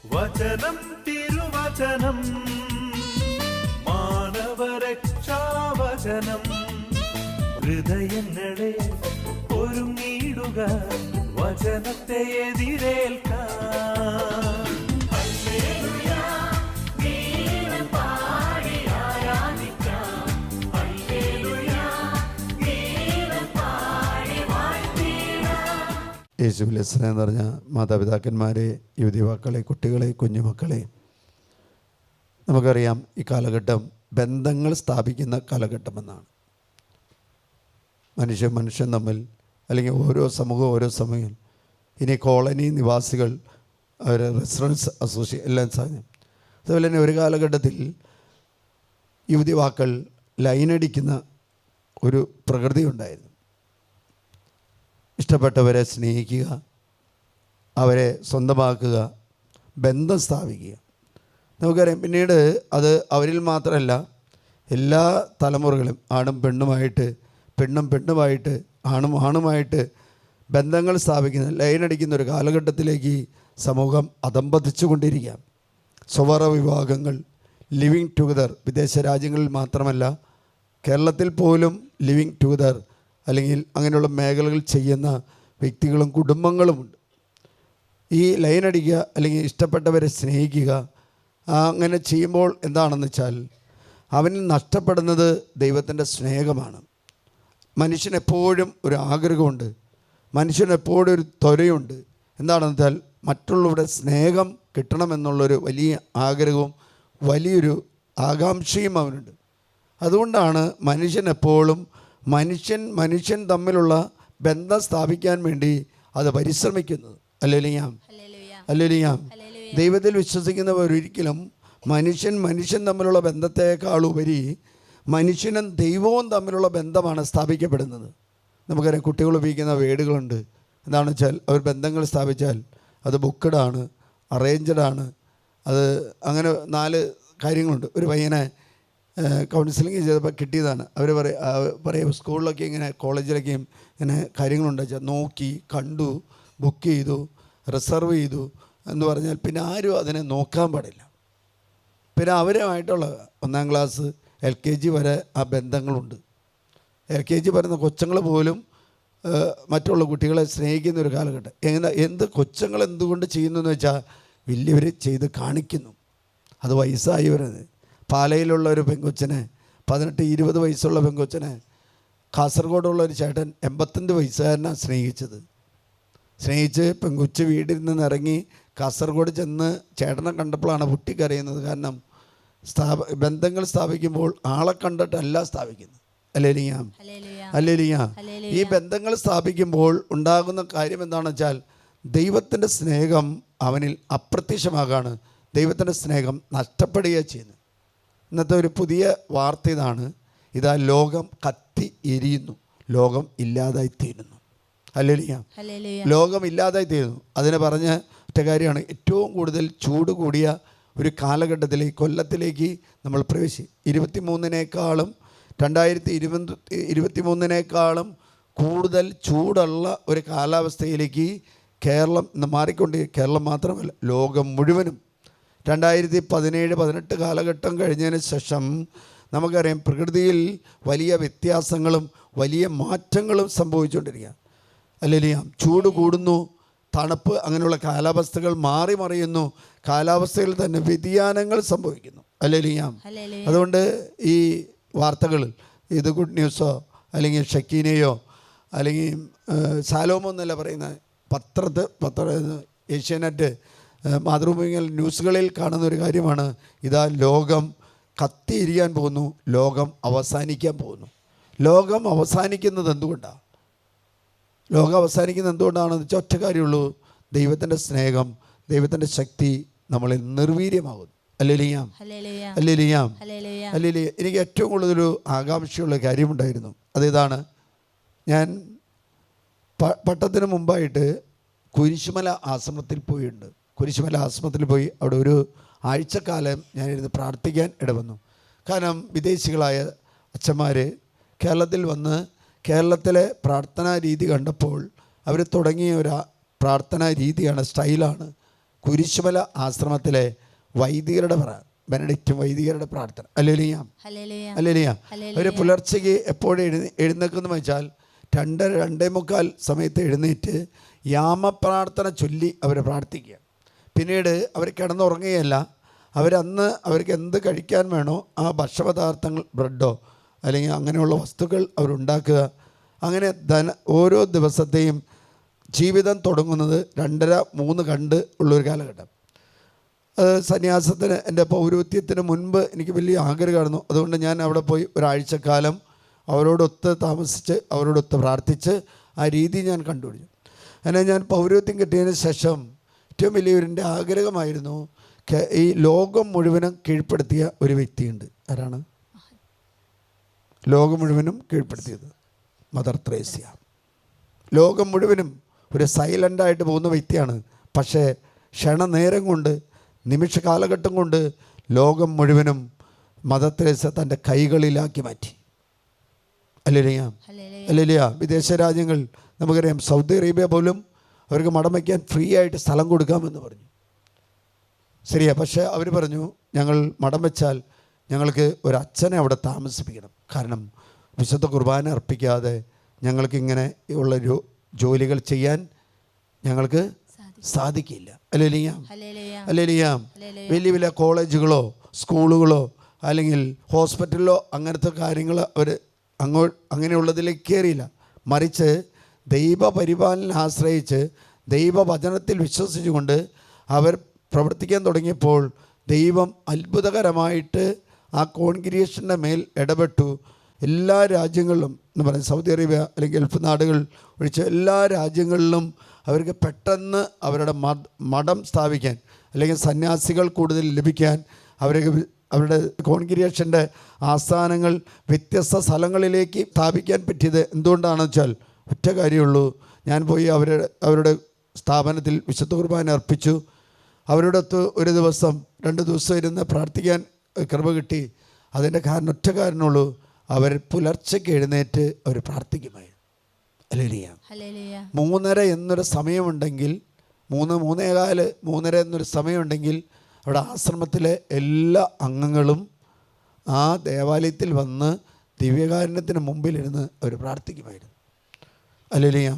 വചനം തിരുവചനം മാനവരക്ഷാവചനം ഹൃദയങ്ങളെ ഒരുങ്ങിയിടുക വചനത്തെ എതിരേൽക്കാൻ. യേശുവിൽ സ്നേഹം നിറഞ്ഞ മാതാപിതാക്കന്മാരെ, യുവതിവാക്കളെ, കുട്ടികളെ, കുഞ്ഞുമക്കളെ, നമുക്കറിയാം ഈ കാലഘട്ടം ബന്ധങ്ങൾ സ്ഥാപിക്കുന്ന കാലഘട്ടമെന്നാണ്. മനുഷ്യൻ തമ്മിൽ, അല്ലെങ്കിൽ ഓരോ സമൂഹം ഇനി കോളനി നിവാസികൾ, അവർ റെസിഡൻസ് അസോസിയേഷൻ എല്ലാം സാധനം. അതുപോലെ തന്നെ ഒരു കാലഘട്ടത്തിൽ യുവതിവാക്കൾ ലൈനടിക്കുന്ന ഒരു പ്രകൃതി ഉണ്ടായിരുന്നു. ഇഷ്ടപ്പെട്ടവരെ സ്നേഹിക്കുക, അവരെ സ്വന്തമാക്കുക, ബന്ധം സ്ഥാപിക്കുക. നമുക്കറിയാം പിന്നീട് അത് അവരിൽ മാത്രമല്ല, എല്ലാ തലമുറകളും ആണും പെണ്ണുമായിട്ട്, പെണ്ണും പെണ്ണുമായിട്ട്, ആണും ആണുമായിട്ട് ബന്ധങ്ങൾ സ്ഥാപിക്കുന്ന, ലൈനടിക്കുന്ന ഒരു കാലഘട്ടത്തിലേക്ക് സമൂഹം അധംപതിച്ചു കൊണ്ടിരിക്കുക. സ്വവർഗ വിവാഹങ്ങൾ, ലിവിങ് ടുഗദർ, വിദേശ രാജ്യങ്ങളിൽ മാത്രമല്ല കേരളത്തിൽ പോലും ലിവിങ് ടുഗദർ അല്ലെങ്കിൽ അങ്ങനെയുള്ള മേഖലകൾ ചെയ്യുന്ന വ്യക്തികളും കുടുംബങ്ങളുമുണ്ട്. ഈ ലൈനടിക്കുക അല്ലെങ്കിൽ ഇഷ്ടപ്പെട്ടവരെ സ്നേഹിക്കുക, അങ്ങനെ ചെയ്യുമ്പോൾ എന്താണെന്ന് വെച്ചാൽ അവനിൽ നഷ്ടപ്പെടുന്നത് ദൈവത്തിൻ്റെ സ്നേഹമാണ്. മനുഷ്യനെപ്പോഴും ഒരു ആഗ്രഹമുണ്ട്, മനുഷ്യനെപ്പോഴും ഒരു ത്വരയുണ്ട്. എന്താണെന്ന് വെച്ചാൽ മറ്റുള്ളവരുടെ സ്നേഹം കിട്ടണമെന്നുള്ളൊരു വലിയ ആഗ്രഹവും വലിയൊരു ആകാംക്ഷയും അവനുണ്ട്. അതുകൊണ്ടാണ് മനുഷ്യനെപ്പോഴും മനുഷ്യൻ തമ്മിലുള്ള ബന്ധം സ്ഥാപിക്കാൻ വേണ്ടി അത് പരിശ്രമിക്കുന്നത്. ഹല്ലേലൂയ. ദൈവത്തിൽ വിശ്വസിക്കുന്നവർ ഒരിക്കലും മനുഷ്യൻ തമ്മിലുള്ള ബന്ധത്തെക്കാളുപരി മനുഷ്യനും ദൈവവും തമ്മിലുള്ള ബന്ധമാണ് സ്ഥാപിക്കപ്പെടുന്നത്. നമുക്കറിയാം കുട്ടികൾ ഉപയോഗിക്കുന്ന വേർഡുകളുണ്ട്. എന്താണെന്ന് വെച്ചാൽ അവർ ബന്ധങ്ങൾ സ്ഥാപിച്ചാൽ അത് ബുക്കഡാണ്, അറേഞ്ച്ഡാണ്, അത് അങ്ങനെ 4 കാര്യങ്ങളുണ്ട്. ഒരു പയ്യനെ കൗൺസിലിംഗ് ചെയ്തപ്പോൾ കിട്ടിയതാണ്. അവർ പറയും സ്കൂളിലൊക്കെ ഇങ്ങനെ കോളേജിലൊക്കെയും ഇങ്ങനെ കാര്യങ്ങളുണ്ട് വെച്ചാൽ നോക്കി, കണ്ടു, ബുക്ക് ചെയ്തു, റിസർവ് ചെയ്തു എന്ന് പറഞ്ഞാൽ പിന്നെ ആരും അതിനെ നോക്കാൻ പാടില്ല. പിന്നെ അവരുമായിട്ടുള്ള 1-ാം ക്ലാസ് LKG വരെ ആ ബന്ധങ്ങളുണ്ട്. LKG വരുന്ന കൊച്ചുങ്ങൾ പോലും മറ്റുള്ള കുട്ടികളെ സ്നേഹിക്കുന്ന ഒരു കാലഘട്ടം. എന്ത് കൊച്ചുങ്ങൾ എന്തുകൊണ്ട് ചെയ്യുന്നു എന്ന് വെച്ചാൽ വലിയവർ ചെയ്ത് കാണിക്കുന്നു. അത് വയസ്സായവരത്. പാലയിലുള്ള ഒരു പെങ്കൊച്ചിനെ, 18-20 വയസ്സുള്ള പെങ്കൊച്ചിനെ കാസർഗോഡുള്ള ഒരു ചേട്ടൻ 85 വയസ്സുകാരനാണ് സ്നേഹിച്ച് പെങ്കൊച്ച് വീട്ടിൽ നിന്ന് ഇറങ്ങി കാസർഗോഡ് ചെന്ന് ചേട്ടനെ കണ്ടപ്പോഴാണ് പൊട്ടിക്കരയുന്നത്. കാരണം ബന്ധങ്ങൾ സ്ഥാപിക്കുമ്പോൾ ആളെ കണ്ടിട്ടല്ല സ്ഥാപിക്കുന്നത്. ഹല്ലേലൂയ. ഈ ബന്ധങ്ങൾ സ്ഥാപിക്കുമ്പോൾ ഉണ്ടാകുന്ന കാര്യം എന്താണെന്ന് വെച്ചാൽ ദൈവത്തിൻ്റെ സ്നേഹം അവനിൽ അപ്രത്യക്ഷമാകാണ്. ദൈവത്തിൻ്റെ സ്നേഹം നഷ്ടപ്പെടുകയാണ് ചെയ്യുന്നത്. ഇന്നത്തെ ഒരു പുതിയ വാർത്ത ഇതാ ലോകം കത്തി എരിയുന്നു, ലോകം ഇല്ലാതായിത്തീരുന്നു. ഹല്ലേലൂയ. ലോകം ഇല്ലാതായിത്തീരുന്നു. അതിനെ പറഞ്ഞ ഒറ്റ കാര്യമാണ്, ഏറ്റവും കൂടുതൽ ചൂട് കൂടിയ ഒരു കാലഘട്ടത്തിലേക്ക്, കൊല്ലത്തിലേക്ക് നമ്മൾ പ്രവേശിച്ചു. 2023 കൂടുതൽ ചൂടുള്ള ഒരു കാലാവസ്ഥയിലേക്ക് കേരളം ഇന്ന് കേരളം മാത്രമല്ല ലോകം മുഴുവനും 2017-18 കാലഘട്ടം കഴിഞ്ഞതിന് ശേഷം നമുക്കറിയാം പ്രകൃതിയിൽ വലിയ വ്യത്യാസങ്ങളും വലിയ മാറ്റങ്ങളും സംഭവിച്ചുകൊണ്ടിരിക്കുക. ഹല്ലേലൂയ. ചൂട് കൂടുന്നു, തണുപ്പ്, അങ്ങനെയുള്ള കാലാവസ്ഥകൾ മാറി മറിയുന്നു. കാലാവസ്ഥയിൽ തന്നെ വ്യതിയാനങ്ങൾ സംഭവിക്കുന്നു. ഹല്ലേലൂയ. അതുകൊണ്ട് ഈ വാർത്തകളിൽ ഇത് ഗുഡ് ന്യൂസോ അല്ലെങ്കിൽ ഷക്കീനയോ അല്ലെങ്കിൽ സാലോമോ എന്നല്ല പറയുന്ന ഏഷ്യാനെറ്റ്, മാതൃഭൂമി ന്യൂസുകളിൽ കാണുന്ന ഒരു കാര്യമാണ്, ഇതാ ലോകം കത്തിയിരിയാൻ പോകുന്നു, ലോകം അവസാനിക്കാൻ പോകുന്നു. ലോകം അവസാനിക്കുന്നത് എന്തുകൊണ്ടാണ്? എന്തുകൊണ്ടാണെന്ന് വെച്ചാൽ ഒറ്റ കാര്യമുള്ളൂ, ദൈവത്തിൻ്റെ സ്നേഹം, ദൈവത്തിൻ്റെ ശക്തി നമ്മളിൽ നിർവീര്യമാകുന്നു. ഹല്ലേലൂയ. എനിക്ക് ഏറ്റവും കൂടുതലൊരു ആകാംക്ഷയുള്ള കാര്യമുണ്ടായിരുന്നു. അതിതാണ്, ഞാൻ പട്ടത്തിന് മുമ്പായിട്ട് കുരിശുമല ആശ്രമത്തിൽ പോയിട്ടുണ്ട്. കുരിശുമല ആശ്രമത്തിൽ പോയി അവിടെ ഒരു ആഴ്ചക്കാലം ഞാനിരുന്ന് പ്രാർത്ഥിക്കാൻ ഇടവന്നു. കാരണം വിദേശികളായ അച്ഛന്മാർ കേരളത്തിൽ വന്ന് കേരളത്തിലെ പ്രാർത്ഥനാ രീതി കണ്ടപ്പോൾ അവർ തുടങ്ങിയ ഒരു പ്രാർത്ഥനാ രീതിയാണ്, സ്റ്റൈലാണ് കുരിശുമല ആശ്രമത്തിലെ വൈദികരുടെ ബെനഡിക്റ്റ് വൈദികരുടെ പ്രാർത്ഥന. Hallelujah, hallelujah. അവർ പുലർച്ചയ്ക്ക് എപ്പോഴും എഴുന്നേൽക്കുന്നു വെച്ചാൽ 2-2:45 സമയത്ത് എഴുന്നേറ്റ് യാമപ്രാർത്ഥന ചൊല്ലി അവർ പ്രാർത്ഥിക്കുക. പിന്നീട് അവർ കിടന്നുറങ്ങുകയല്ല, അവരന്ന് അവർക്ക് എന്ത് കഴിക്കാൻ വേണോ ആ ഭക്ഷ്യപദാർത്ഥങ്ങൾ, ബ്രെഡോ അല്ലെങ്കിൽ അങ്ങനെയുള്ള വസ്തുക്കൾ അവരുണ്ടാക്കുക. അങ്ങനെ ഓരോ ദിവസത്തെയും ജീവിതം തുടങ്ങുന്നത് 2:30-3 കണ്ട് ഉള്ളൊരു കാലഘട്ടം. സന്യാസത്തിന്, എൻ്റെ പൗരോഹിത്യത്തിന് മുൻപ് എനിക്ക് വലിയ ആഗ്രഹമായിരുന്നു. അതുകൊണ്ട് ഞാൻ അവിടെ പോയി ഒരാഴ്ചക്കാലം അവരോടൊത്ത് താമസിച്ച് അവരോടൊത്ത് പ്രാർത്ഥിച്ച് ആ രീതി ഞാൻ കണ്ടുപിടിച്ചു. അങ്ങനെ ഞാൻ പൗരോഹിത്യം കിട്ടിയതിന് ശേഷം ഏറ്റവും വലിയൊരു ആഗ്രഹമായിരുന്നു, ഈ ലോകം മുഴുവനും കീഴ്പ്പെടുത്തിയ ഒരു വ്യക്തിയുണ്ട്. ആരാണ് ലോകം മുഴുവനും കീഴ്പ്പെടുത്തിയത്? മദർ ത്രേസ്യ. ലോകം മുഴുവനും ഒരു സൈലൻ്റായിട്ട് പോകുന്ന വ്യക്തിയാണ്. പക്ഷേ ക്ഷണനേരം കൊണ്ട്, നിമിഷ കാലഘട്ടം കൊണ്ട് ലോകം മുഴുവനും മദർ ത്രേസ്യ തൻ്റെ കൈകളിലാക്കി മാറ്റി. Hallelujah, hallelujah. വിദേശ രാജ്യങ്ങൾ നമുക്കറിയാം, സൗദി അറേബ്യ പോലും അവർക്ക് മഠം വയ്ക്കാൻ ഫ്രീ ആയിട്ട് സ്ഥലം കൊടുക്കാമെന്ന് പറഞ്ഞു. ശരിയാ. പക്ഷേ അവർ പറഞ്ഞു, ഞങ്ങൾ മഠം വെച്ചാൽ ഞങ്ങൾക്ക് ഒരു അച്ഛനെ അവിടെ താമസിപ്പിക്കണം. കാരണം വിശുദ്ധ കുർബാന അർപ്പിക്കാതെ ഞങ്ങൾക്കിങ്ങനെ ഉള്ള ജോലികൾ ചെയ്യാൻ ഞങ്ങൾക്ക് സാധിക്കില്ല. Hallelujah, hallelujah. വലിയ വലിയ കോളേജുകളോ സ്കൂളുകളോ അല്ലെങ്കിൽ ഹോസ്പിറ്റലിലോ അങ്ങനത്തെ കാര്യങ്ങൾ അവർ അങ്ങനെയുള്ളതിലേക്ക് കയറിയില്ല. മറിച്ച് ദൈവപരിപാലനം ആശ്രയിച്ച് ദൈവവചനത്തിൽ വിശ്വസിച്ചുകൊണ്ട് അവർ പ്രവർത്തിക്കാൻ തുടങ്ങിയപ്പോൾ ദൈവം അത്ഭുതകരമായിട്ട് ആ കോൺഗ്രിഗേഷൻ്റെ മേൽ ഇടപെട്ടു. എല്ലാ രാജ്യങ്ങളിലും എന്ന് പറയുന്നത് സൗദി അറേബ്യ അല്ലെങ്കിൽ ഗൾഫ് നാടുകൾ ഒഴിച്ച് എല്ലാ രാജ്യങ്ങളിലും അവർക്ക് പെട്ടെന്ന് അവരുടെ മഠം സ്ഥാപിക്കാൻ അല്ലെങ്കിൽ സന്യാസികൾ കൂടുതൽ ലഭിക്കാൻ അവരുടെ കോൺഗ്രിഗേഷൻ്റെ ആസ്ഥാനങ്ങൾ വ്യത്യസ്ത സ്ഥലങ്ങളിലേക്ക് സ്ഥാപിക്കാൻ പറ്റിയത് എന്തുകൊണ്ടാണെന്ന് വെച്ചാൽ ഒറ്റ കാര്യമുള്ളൂ. ഞാൻ പോയി അവരുടെ സ്ഥാപനത്തിൽ വിശുദ്ധ കുർബാന അർപ്പിച്ചു. അവരുടെ ഒത്ത് ഒരു ദിവസം 2 ദിവസം ഇരുന്ന് പ്രാർത്ഥിക്കാൻ കൃപ കിട്ടി. അതിൻ്റെ കാരണം ഒറ്റ കാരണമുള്ളൂ, അവർ പുലർച്ചയ്ക്ക് എഴുന്നേറ്റ് അവർ പ്രാർത്ഥിക്കുമായി. ഹല്ലേലൂയ. 3:30 എന്നൊരു സമയമുണ്ടെങ്കിൽ, 3:15, 3:30 എന്നൊരു സമയമുണ്ടെങ്കിൽ അവിടെ ആശ്രമത്തിലെ എല്ലാ അംഗങ്ങളും ആ ദേവാലയത്തിൽ വന്ന് ദിവ്യകാരുണ്യത്തിന് മുമ്പിലിരുന്ന് അവർ പ്രാർത്ഥിക്കുമായിരുന്നു. ഹല്ലേലൂയ.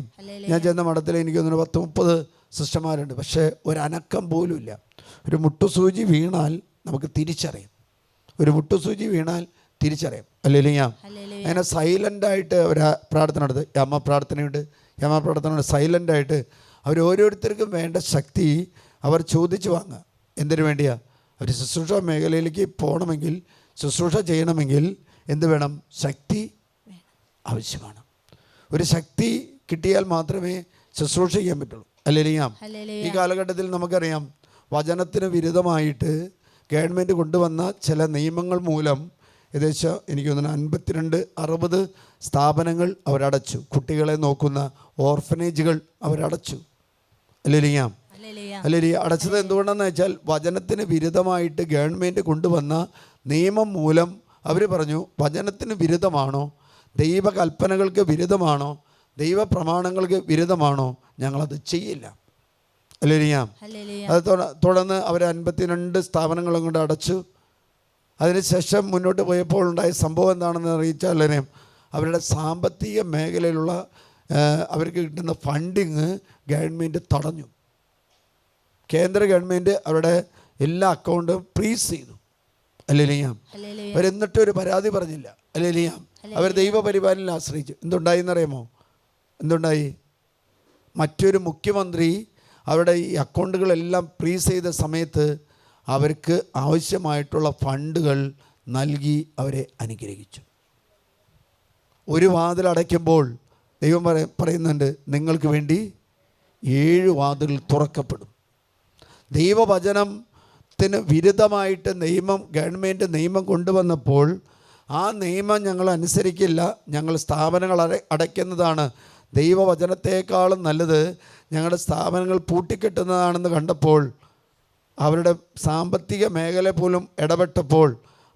ഞാൻ ചെന്ന മഠത്തിൽ എനിക്ക് 10-30 സിസ്റ്റർമാരുണ്ട്. പക്ഷേ ഒരനക്കം പോലും ഇല്ല. ഒരു മുട്ടുസൂചി വീണാൽ നമുക്ക് തിരിച്ചറിയാം. ഒരു മുട്ടുസൂചി വീണാൽ തിരിച്ചറിയാം. ഹല്ലേലൂയ. അങ്ങനെ സൈലൻ്റായിട്ട് അവർ പ്രാർത്ഥന നടത്തും. യാമപ്രാർത്ഥനയുണ്ട്. യാമപ്രാർത്ഥനയുണ്ട്. സൈലൻ്റായിട്ട് അവർ ഓരോരുത്തർക്കും വേണ്ട ശക്തി അവർ ചോദിച്ചു വാങ്ങുക. എന്തിനു വേണ്ടിയാ? അവർ ശുശ്രൂഷ മേഖലയിലേക്ക് പോകണമെങ്കിൽ, ശുശ്രൂഷ ചെയ്യണമെങ്കിൽ എന്ത് വേണം? ശക്തി ആവശ്യമാണ്. ഒരു ശക്തി കിട്ടിയാൽ മാത്രമേ ശുശ്രൂഷ ചെയ്യാൻ പറ്റുള്ളൂ. ഹല്ലേലൂയ. ഈ കാലഘട്ടത്തിൽ നമുക്കറിയാം, വചനത്തിന് വിരുദ്ധമായിട്ട് ഗവൺമെൻറ് കൊണ്ടുവന്ന ചില നിയമങ്ങൾ മൂലം ഏകദേശം എനിക്ക് തോന്നുന്നു 52-60 സ്ഥാപനങ്ങൾ അവരടച്ചു. കുട്ടികളെ നോക്കുന്ന ഓർഫനേജുകൾ അവരടച്ചു. Hallelujah, hallelujah. അടച്ചത് എന്തുകൊണ്ടാണെന്ന് വെച്ചാൽ വചനത്തിന് വിരുദ്ധമായിട്ട് ഗവൺമെൻറ് കൊണ്ടുവന്ന നിയമം മൂലം അവർ പറഞ്ഞു, വചനത്തിന് വിരുദ്ധമാണോ, ദൈവകൽപ്പനകൾക്ക് വിരുദ്ധമാണോ, ദൈവപ്രമാണങ്ങൾക്ക് വിരുദ്ധമാണോ, ഞങ്ങളത് ചെയ്യില്ല. ഹല്ലേലൂയ. അത് തുടർന്ന് അവർ 52 സ്ഥാപനങ്ങളും കൊണ്ട് അടച്ചു. അതിനുശേഷം മുന്നോട്ട് പോയപ്പോൾ ഉണ്ടായ സംഭവം എന്താണെന്ന് അറിയിച്ചാൽ അവരുടെ സാമ്പത്തിക മേഖലയിലുള്ള അവർക്ക് കിട്ടുന്ന ഫണ്ടിങ് ഗവൺമെൻറ് തടഞ്ഞു. കേന്ദ്ര ഗവൺമെൻറ് അവരുടെ എല്ലാ അക്കൗണ്ടും ഫ്രീസ് ചെയ്തു. ഹല്ലേലൂയ. അവരെന്നിട്ട് ഒരു പരാതി പറഞ്ഞില്ല. ഹല്ലേലൂയ. അവർ ദൈവപരിപാലനം ആശ്രയിച്ചു. എന്തുണ്ടായിന്നറിയാമോ? എന്തുണ്ടായി? മറ്റൊരു മുഖ്യമന്ത്രി അവരുടെ ഈ അക്കൗണ്ടുകളെല്ലാം ഫ്രീസ് ചെയ്ത സമയത്ത് അവർക്ക് ആവശ്യമായിട്ടുള്ള ഫണ്ടുകൾ നൽകി അവരെ അനുഗ്രഹിച്ചു. ഒരു വാതിൽ അടയ്ക്കുമ്പോൾ ദൈവം പറയുന്നുണ്ട്, നിങ്ങൾക്ക് വേണ്ടി 7 വാതിൽ തുറക്കപ്പെടും. ദൈവവചനത്തിന് വിരുദ്ധമായിട്ട് ഗവൺമെൻറ് നിയമം കൊണ്ടുവന്നപ്പോൾ ആ നിയമം ഞങ്ങൾ അനുസരിക്കില്ല, ഞങ്ങൾ സ്ഥാപനങ്ങൾ അടയ്ക്കുന്നതാണ്, ദൈവവചനത്തെക്കാളും നല്ലത് ഞങ്ങളുടെ സ്ഥാപനങ്ങൾ പൂട്ടിക്കെട്ടുന്നതാണെന്ന് കണ്ടപ്പോൾ അവരുടെ സാമ്പത്തിക മേഖല പോലും ഇടപെട്ടപ്പോൾ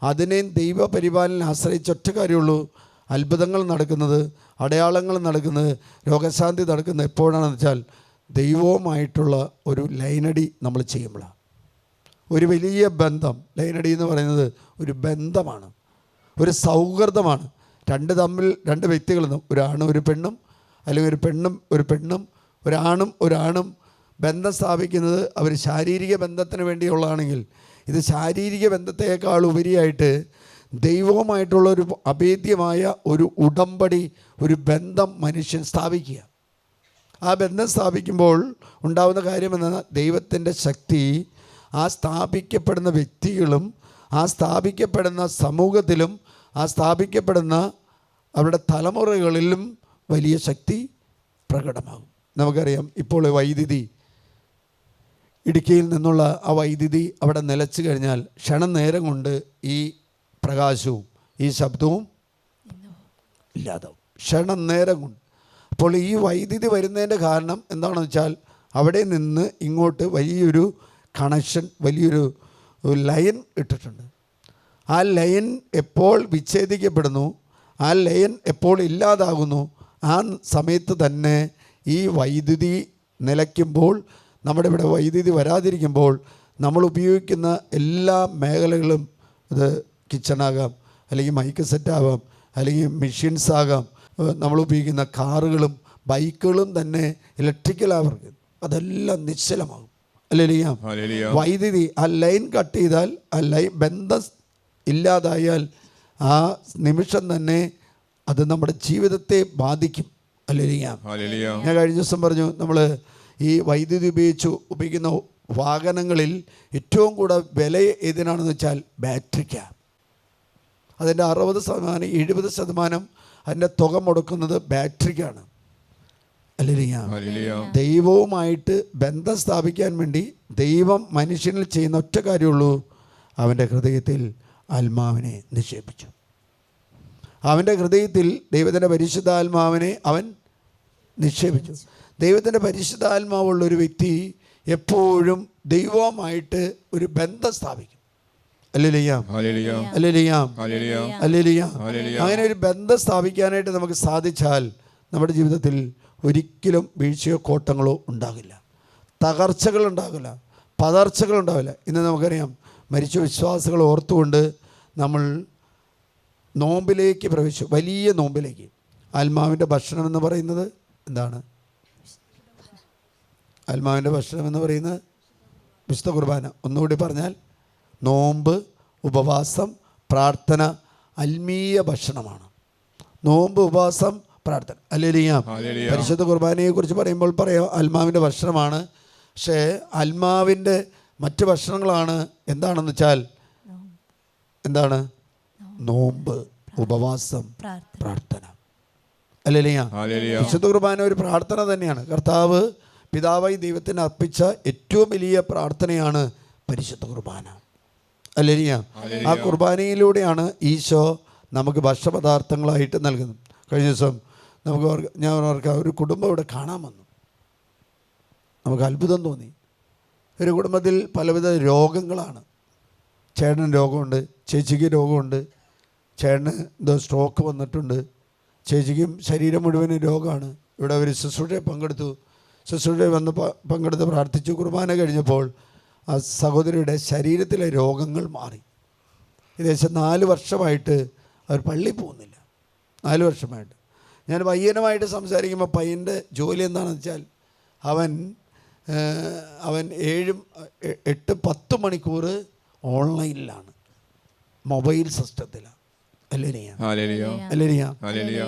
അതിനെയും ദൈവപരിപാലനം ആശ്രയിച്ച് ഒറ്റ കാര്യമുള്ളൂ, അത്ഭുതങ്ങൾ നടക്കുന്നത്, അടയാളങ്ങൾ നടക്കുന്നത്, രോഗശാന്തി നടക്കുന്നത് എപ്പോഴാണെന്ന് വെച്ചാൽ ദൈവവുമായിട്ടുള്ള ഒരു ലൈനടി നമ്മൾ ചെയ്യുമ്പോഴാണ്. ഒരു വലിയ ബന്ധം, ലൈനടി എന്ന് പറയുന്നത് ഒരു ബന്ധമാണ്, ഒരു സൗഹൃദമാണ്. രണ്ട് വ്യക്തികൾ, ഒരാണും ഒരു പെണ്ണും, അല്ലെങ്കിൽ ഒരു പെണ്ണും ഒരാണും ബന്ധം സ്ഥാപിക്കുന്നത് അവർ ശാരീരിക ബന്ധത്തിന് വേണ്ടിയുള്ളതാണെങ്കിൽ, ഇത് ശാരീരിക ബന്ധത്തേക്കാൾ ഉപരിയായിട്ട് ദൈവവുമായിട്ടുള്ള ഒരു അഭേദ്യമായ ഒരു ഉടമ്പടി, ഒരു ബന്ധം മനുഷ്യൻ സ്ഥാപിക്കുക. ആ ബന്ധം സ്ഥാപിക്കുമ്പോൾ ഉണ്ടാകുന്ന കാര്യമെന്നാൽ ദൈവത്തിൻ്റെ ശക്തി ആ സ്ഥാപിക്കപ്പെടുന്ന വ്യക്തികളും ആ സ്ഥാപിക്കപ്പെടുന്ന സമൂഹത്തിലും ആ സ്ഥാപിക്കപ്പെടുന്ന അവരുടെ തലമുറകളിലും വലിയ ശക്തി പ്രകടമാകും. നമുക്കറിയാം, ഇപ്പോൾ വൈദ്യുതി, ഇടുക്കിയിൽ നിന്നുള്ള ആ വൈദ്യുതി അവിടെ നിലച്ചു കഴിഞ്ഞാൽ ക്ഷണനേരം കൊണ്ട് ഈ പ്രകാശവും ഈ ശബ്ദവും ഇല്ലാതാവും, ക്ഷണനേരം കൊണ്ട്. അപ്പോൾ ഈ വൈദ്യുതി വരുന്നതിൻ്റെ കാരണം എന്താണെന്ന് വെച്ചാൽ അവിടെ നിന്ന് ഇങ്ങോട്ട് വലിയൊരു കണക്ഷൻ, വലിയൊരു ലൈൻ ഇട്ടിട്ടുണ്ട്. ആ ലൈൻ എപ്പോൾ വിച്ഛേദിക്കപ്പെടുന്നു, ആ ലൈൻ എപ്പോൾ ഇല്ലാതാകുന്നു, ആ സമയത്ത് തന്നെ ഈ വൈദ്യുതി നിലയ്ക്കുമ്പോൾ, നമ്മുടെ ഇവിടെ വൈദ്യുതി വരാതിരിക്കുമ്പോൾ നമ്മൾ ഉപയോഗിക്കുന്ന എല്ലാ മേഖലകളും, ഇത് കിച്ചണാകാം, അല്ലെങ്കിൽ മൈക്ക് സെറ്റാകാം, അല്ലെങ്കിൽ മെഷീൻസ് ആകാം, നമ്മൾ ഉപയോഗിക്കുന്ന കാറുകളും ബൈക്കുകളും തന്നെ ഇലക്ട്രിക്കലാവർക്ക്, അതെല്ലാം നിശ്ചലമാകും. അല്ലെങ്കിൽ വൈദ്യുതി ആ ലൈൻ കട്ട് ചെയ്താൽ, ആ ലൈൻ ബന്ധം ഇല്ലാതായാൽ ആ നിമിഷം തന്നെ അത് നമ്മുടെ ജീവിതത്തെ ബാധിക്കും. അല്ലെങ്കിൽ ഞാൻ കഴിഞ്ഞ ദിവസം പറഞ്ഞു, നമ്മൾ ഈ വൈദ്യുതി ഉപയോഗിക്കുന്ന വാഹനങ്ങളിൽ ഏറ്റവും കൂടുതൽ വില ഏതിനാണെന്ന് വെച്ചാൽ ബാറ്ററിക്കാണ്. അതിൻ്റെ 60%, 70% അതിൻ്റെ തുക മുടക്കുന്നത് ബാറ്ററിക്കാണ്. അല്ലെങ്കിൽ ദൈവവുമായിട്ട് ബന്ധം സ്ഥാപിക്കാൻ വേണ്ടി ദൈവം മനുഷ്യനിൽ ചെയ്യുന്ന ഒറ്റ കാര്യമുള്ളൂ, അവൻ്റെ ഹൃദയത്തിൽ ആത്മാവിനെ നിക്ഷേപിച്ചു. അവൻ്റെ ഹൃദയത്തിൽ ദൈവത്തിൻ്റെ പരിശുദ്ധാത്മാവിനെ അവൻ നിക്ഷേപിച്ചു. ദൈവത്തിൻ്റെ പരിശുദ്ധാത്മാവുള്ളൊരു വ്യക്തി എപ്പോഴും ദൈവവുമായിട്ട് ഒരു ബന്ധം സ്ഥാപിക്കും. അങ്ങനെ ഒരു ബന്ധം സ്ഥാപിക്കാനായിട്ട് നമുക്ക് സാധിച്ചാൽ നമ്മുടെ ജീവിതത്തിൽ ഒരിക്കലും വീഴ്ചയോ കോട്ടങ്ങളോ ഉണ്ടാകില്ല, തകർച്ചകൾ ഉണ്ടാകില്ല, പതർച്ചകൾ ഉണ്ടാവില്ല. ഇന്ന് നമുക്കറിയാം, മരിച്ച വിശ്വാസികൾ ഓർത്തുകൊണ്ട് നമ്മൾ നോമ്പിലേക്ക് പ്രവേശിച്ചു, വലിയ നോമ്പിലേക്ക്. ആത്മാവിൻ്റെ ഭക്ഷണം എന്ന് പറയുന്നത് എന്താണ്? ആത്മാവിൻ്റെ ഭക്ഷണം എന്ന് പറയുന്നത് വിശുദ്ധ കുർബാന. ഒന്നുകൂടി പറഞ്ഞാൽ നോമ്പ്, ഉപവാസം, പ്രാർത്ഥന ആത്മീയ ഭക്ഷണമാണ്. നോമ്പ്, ഉപവാസം, പ്രാർത്ഥന. ഹല്ലേലൂയ. പരിശുദ്ധ കുർബാനയെക്കുറിച്ച് പറയുമ്പോൾ പറയാം ആത്മാവിൻ്റെ ഭക്ഷണമാണ്. പക്ഷേ ആത്മാവിൻ്റെ മറ്റ് ഭക്ഷണങ്ങളാണ് എന്താണെന്ന് വെച്ചാൽ എന്താണ്? നോമ്പ്, ഉപവാസം, പ്രാർത്ഥന. ഹല്ലേലൂയ. വിശുദ്ധ കുർബാന ഒരു പ്രാർത്ഥന തന്നെയാണ്. കർത്താവ് പിതാവായി ദൈവത്തിന് അർപ്പിച്ച ഏറ്റവും വലിയ പ്രാർത്ഥനയാണ് പരിശുദ്ധ കുർബാന. ഹല്ലേലൂയ. ആ കുർബാനയിലൂടെയാണ് ഈശോ നമുക്ക് ഭക്ഷണപദാർത്ഥങ്ങളായിട്ട് നൽകുന്നത്. കഴിഞ്ഞ ദിവസം ഞാൻ ഓർക്കാം, ഒരു കുടുംബം ഇവിടെ കാണാൻ വന്നു. നമുക്ക് അത്ഭുതം തോന്നി. ഒരു കുടുംബത്തിൽ പലവിധ രോഗങ്ങളാണ്. ചേട്ടന് രോഗമുണ്ട്, ചേച്ചിക്ക് രോഗമുണ്ട്. ചേട്ടന് എന്തോ സ്ട്രോക്ക് വന്നിട്ടുണ്ട്, ചേച്ചിക്കും ശരീരം മുഴുവനും രോഗമാണ്. ഇവിടെ അവർ ശുശ്രൂഷയെ പങ്കെടുത്തു. ശുശ്രൂഷയെ വന്ന് പങ്കെടുത്ത് പ്രാർത്ഥിച്ചു. കുർബാന കഴിഞ്ഞപ്പോൾ ആ സഹോദരിയുടെ ശരീരത്തിലെ രോഗങ്ങൾ മാറി. ഏകദേശം 4 വർഷമായിട്ട് അവർ പള്ളിയിൽ പോകുന്നില്ല. 4 വർഷമായിട്ട്. ഞാൻ പയ്യനുമായിട്ട് സംസാരിക്കുമ്പോൾ പയ്യൻ്റെ ജോലി എന്താണെന്ന് വെച്ചാൽ അവൻ 8-10 മണിക്കൂർ ഓൺലൈനിലാണ്, മൊബൈൽ സിസ്റ്റത്തിലാണ്.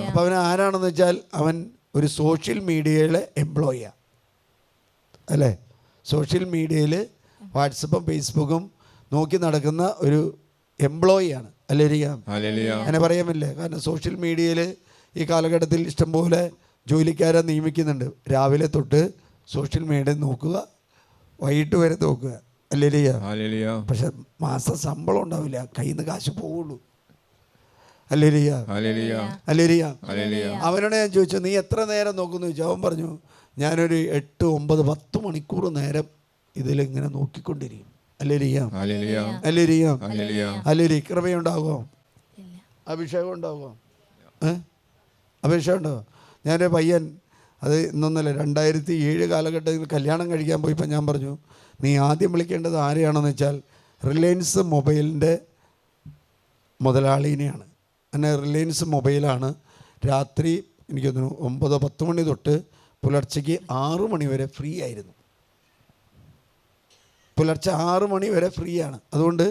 അപ്പോൾ അവൻ ആരാണെന്ന് വെച്ചാൽ അവൻ ഒരു സോഷ്യൽ മീഡിയയിലെ എംപ്ലോയിയാണ്. അല്ലേ? സോഷ്യൽ മീഡിയയിൽ വാട്സപ്പും ഫേസ്ബുക്കും നോക്കി നടക്കുന്ന ഒരു എംപ്ലോയിയാണ്. അങ്ങനെ പറയാമില്ലേ? കാരണം സോഷ്യൽ മീഡിയയിൽ ഈ കാലഘട്ടത്തിൽ ഇഷ്ടംപോലെ ജോലിക്കാരെ നിയമിക്കുന്നുണ്ട്. രാവിലെ തൊട്ട് സോഷ്യൽ മീഡിയ നോക്കുക, വൈകിട്ട് വരെ നോക്കുക. പക്ഷെ മാസ ശമ്പളം ഉണ്ടാവില്ല, കയ്യിൽ നിന്ന് കാശ് പോവുള്ളൂ. അവനോട് ഞാൻ ചോദിച്ചു, നീ എത്ര നേരം നോക്കുന്നു ചോദിച്ചു. അവൻ പറഞ്ഞു, ഞാനൊരു 8, 9, 10 മണിക്കൂർ നേരം ഇതിലിങ്ങനെ നോക്കിക്കൊണ്ടിരിക്കും. കൃപയുണ്ടാകുമോ? അഭിഷേകം ഉണ്ടാകുമോ? അഭിഷേകം ഉണ്ടാകുമോ? ഞാനൊരു പയ്യൻ അത് ഇന്നൊന്നല്ല, 2007 കാലഘട്ടത്തിൽ കല്യാണം കഴിക്കാൻ പോയപ്പോൾ ഞാൻ പറഞ്ഞു, നീ ആദ്യം വിളിക്കേണ്ടത് ആരെയാണെന്ന് വെച്ചാൽ റിലയൻസ് മൊബൈലിൻ്റെ മുതലാളിനെയാണ്. അങ്ങനെ റിലയൻസ് മൊബൈലാണ് രാത്രി എനിക്ക് തോന്നുന്നു 9-10 മണി തൊട്ട് പുലർച്ചയ്ക്ക് 6 മണി വരെ ഫ്രീ ആയിരുന്നു. പുലർച്ചെ 6 മണി വരെ ഫ്രീ ആണ്. അതുകൊണ്ട്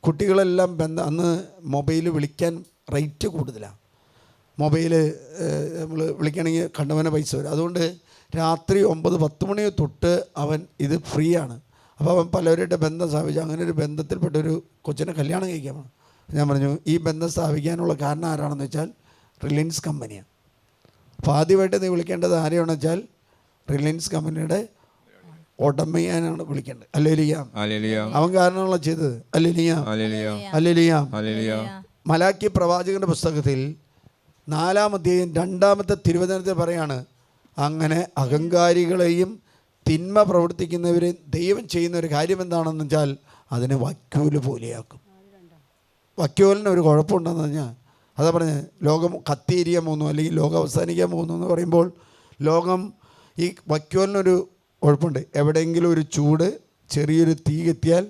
കുട്ടികളെല്ലാം അന്ന് മൊബൈൽ വിളിക്കാൻ റേറ്റ് കൂടുതലാണ്. മൊബൈൽ നമ്മൾ വിളിക്കണമെങ്കിൽ കണ്ടവനെ പൈസ വരും. അതുകൊണ്ട് രാത്രി 9-10 മണി തൊട്ട് അവൻ ഇത് ഫ്രീ ആണ്. അപ്പോൾ അവൻ പലവരുടെ ബന്ധം സ്ഥാപിച്ചു. അങ്ങനെ ഒരു ബന്ധത്തിൽപ്പെട്ടൊരു കൊച്ചിനെ കല്യാണം കഴിക്കാൻ വേണം. ഞാൻ പറഞ്ഞു, ഈ ബന്ധം സ്ഥാപിക്കാനുള്ള കാരണം ആരാണെന്ന് വെച്ചാൽ റിലയൻസ് കമ്പനിയാണ്. അപ്പോൾ ആദ്യമായിട്ട് നീ വിളിക്കേണ്ടത് ആരെയാണെന്ന് വെച്ചാൽ റിലയൻസ് കമ്പനിയുടെ ഉടമയാനാണ് വിളിക്കേണ്ടത്. ഹല്ലേലൂയ. അവൻ കാരണമാണല്ലോ ചെയ്തത്. Hallelujah, hallelujah. മലാക്കി പ്രവാചകന്റെ പുസ്തകത്തിൽ 4-ാം അധ്യായം 2-ാമത്തെ തിരുവചനത്തിൽ പറയാണ്, അങ്ങനെ അഹങ്കാരികളെയും തിന്മ പ്രവർത്തിക്കുന്നവരെയും ദൈവം ചെയ്യുന്ന ഒരു കാര്യം എന്താണെന്ന് വെച്ചാൽ അതിനെ വൈക്കോല് പോലെയാക്കും. വൈക്കോലിന് ഒരു കുഴപ്പമുണ്ടെന്ന് പറഞ്ഞാൽ അതാ പറഞ്ഞത്, ലോകം കത്തിയിരിക്കാൻ പോകുന്നു അല്ലെങ്കിൽ ലോകം അവസാനിക്കാൻ പോകുന്നു എന്ന് പറയുമ്പോൾ ലോകം ഈ വൈക്കോലിനൊരു കുഴപ്പമുണ്ട്. എവിടെയെങ്കിലും ഒരു ചെറിയൊരു തീ കത്തിയാൽ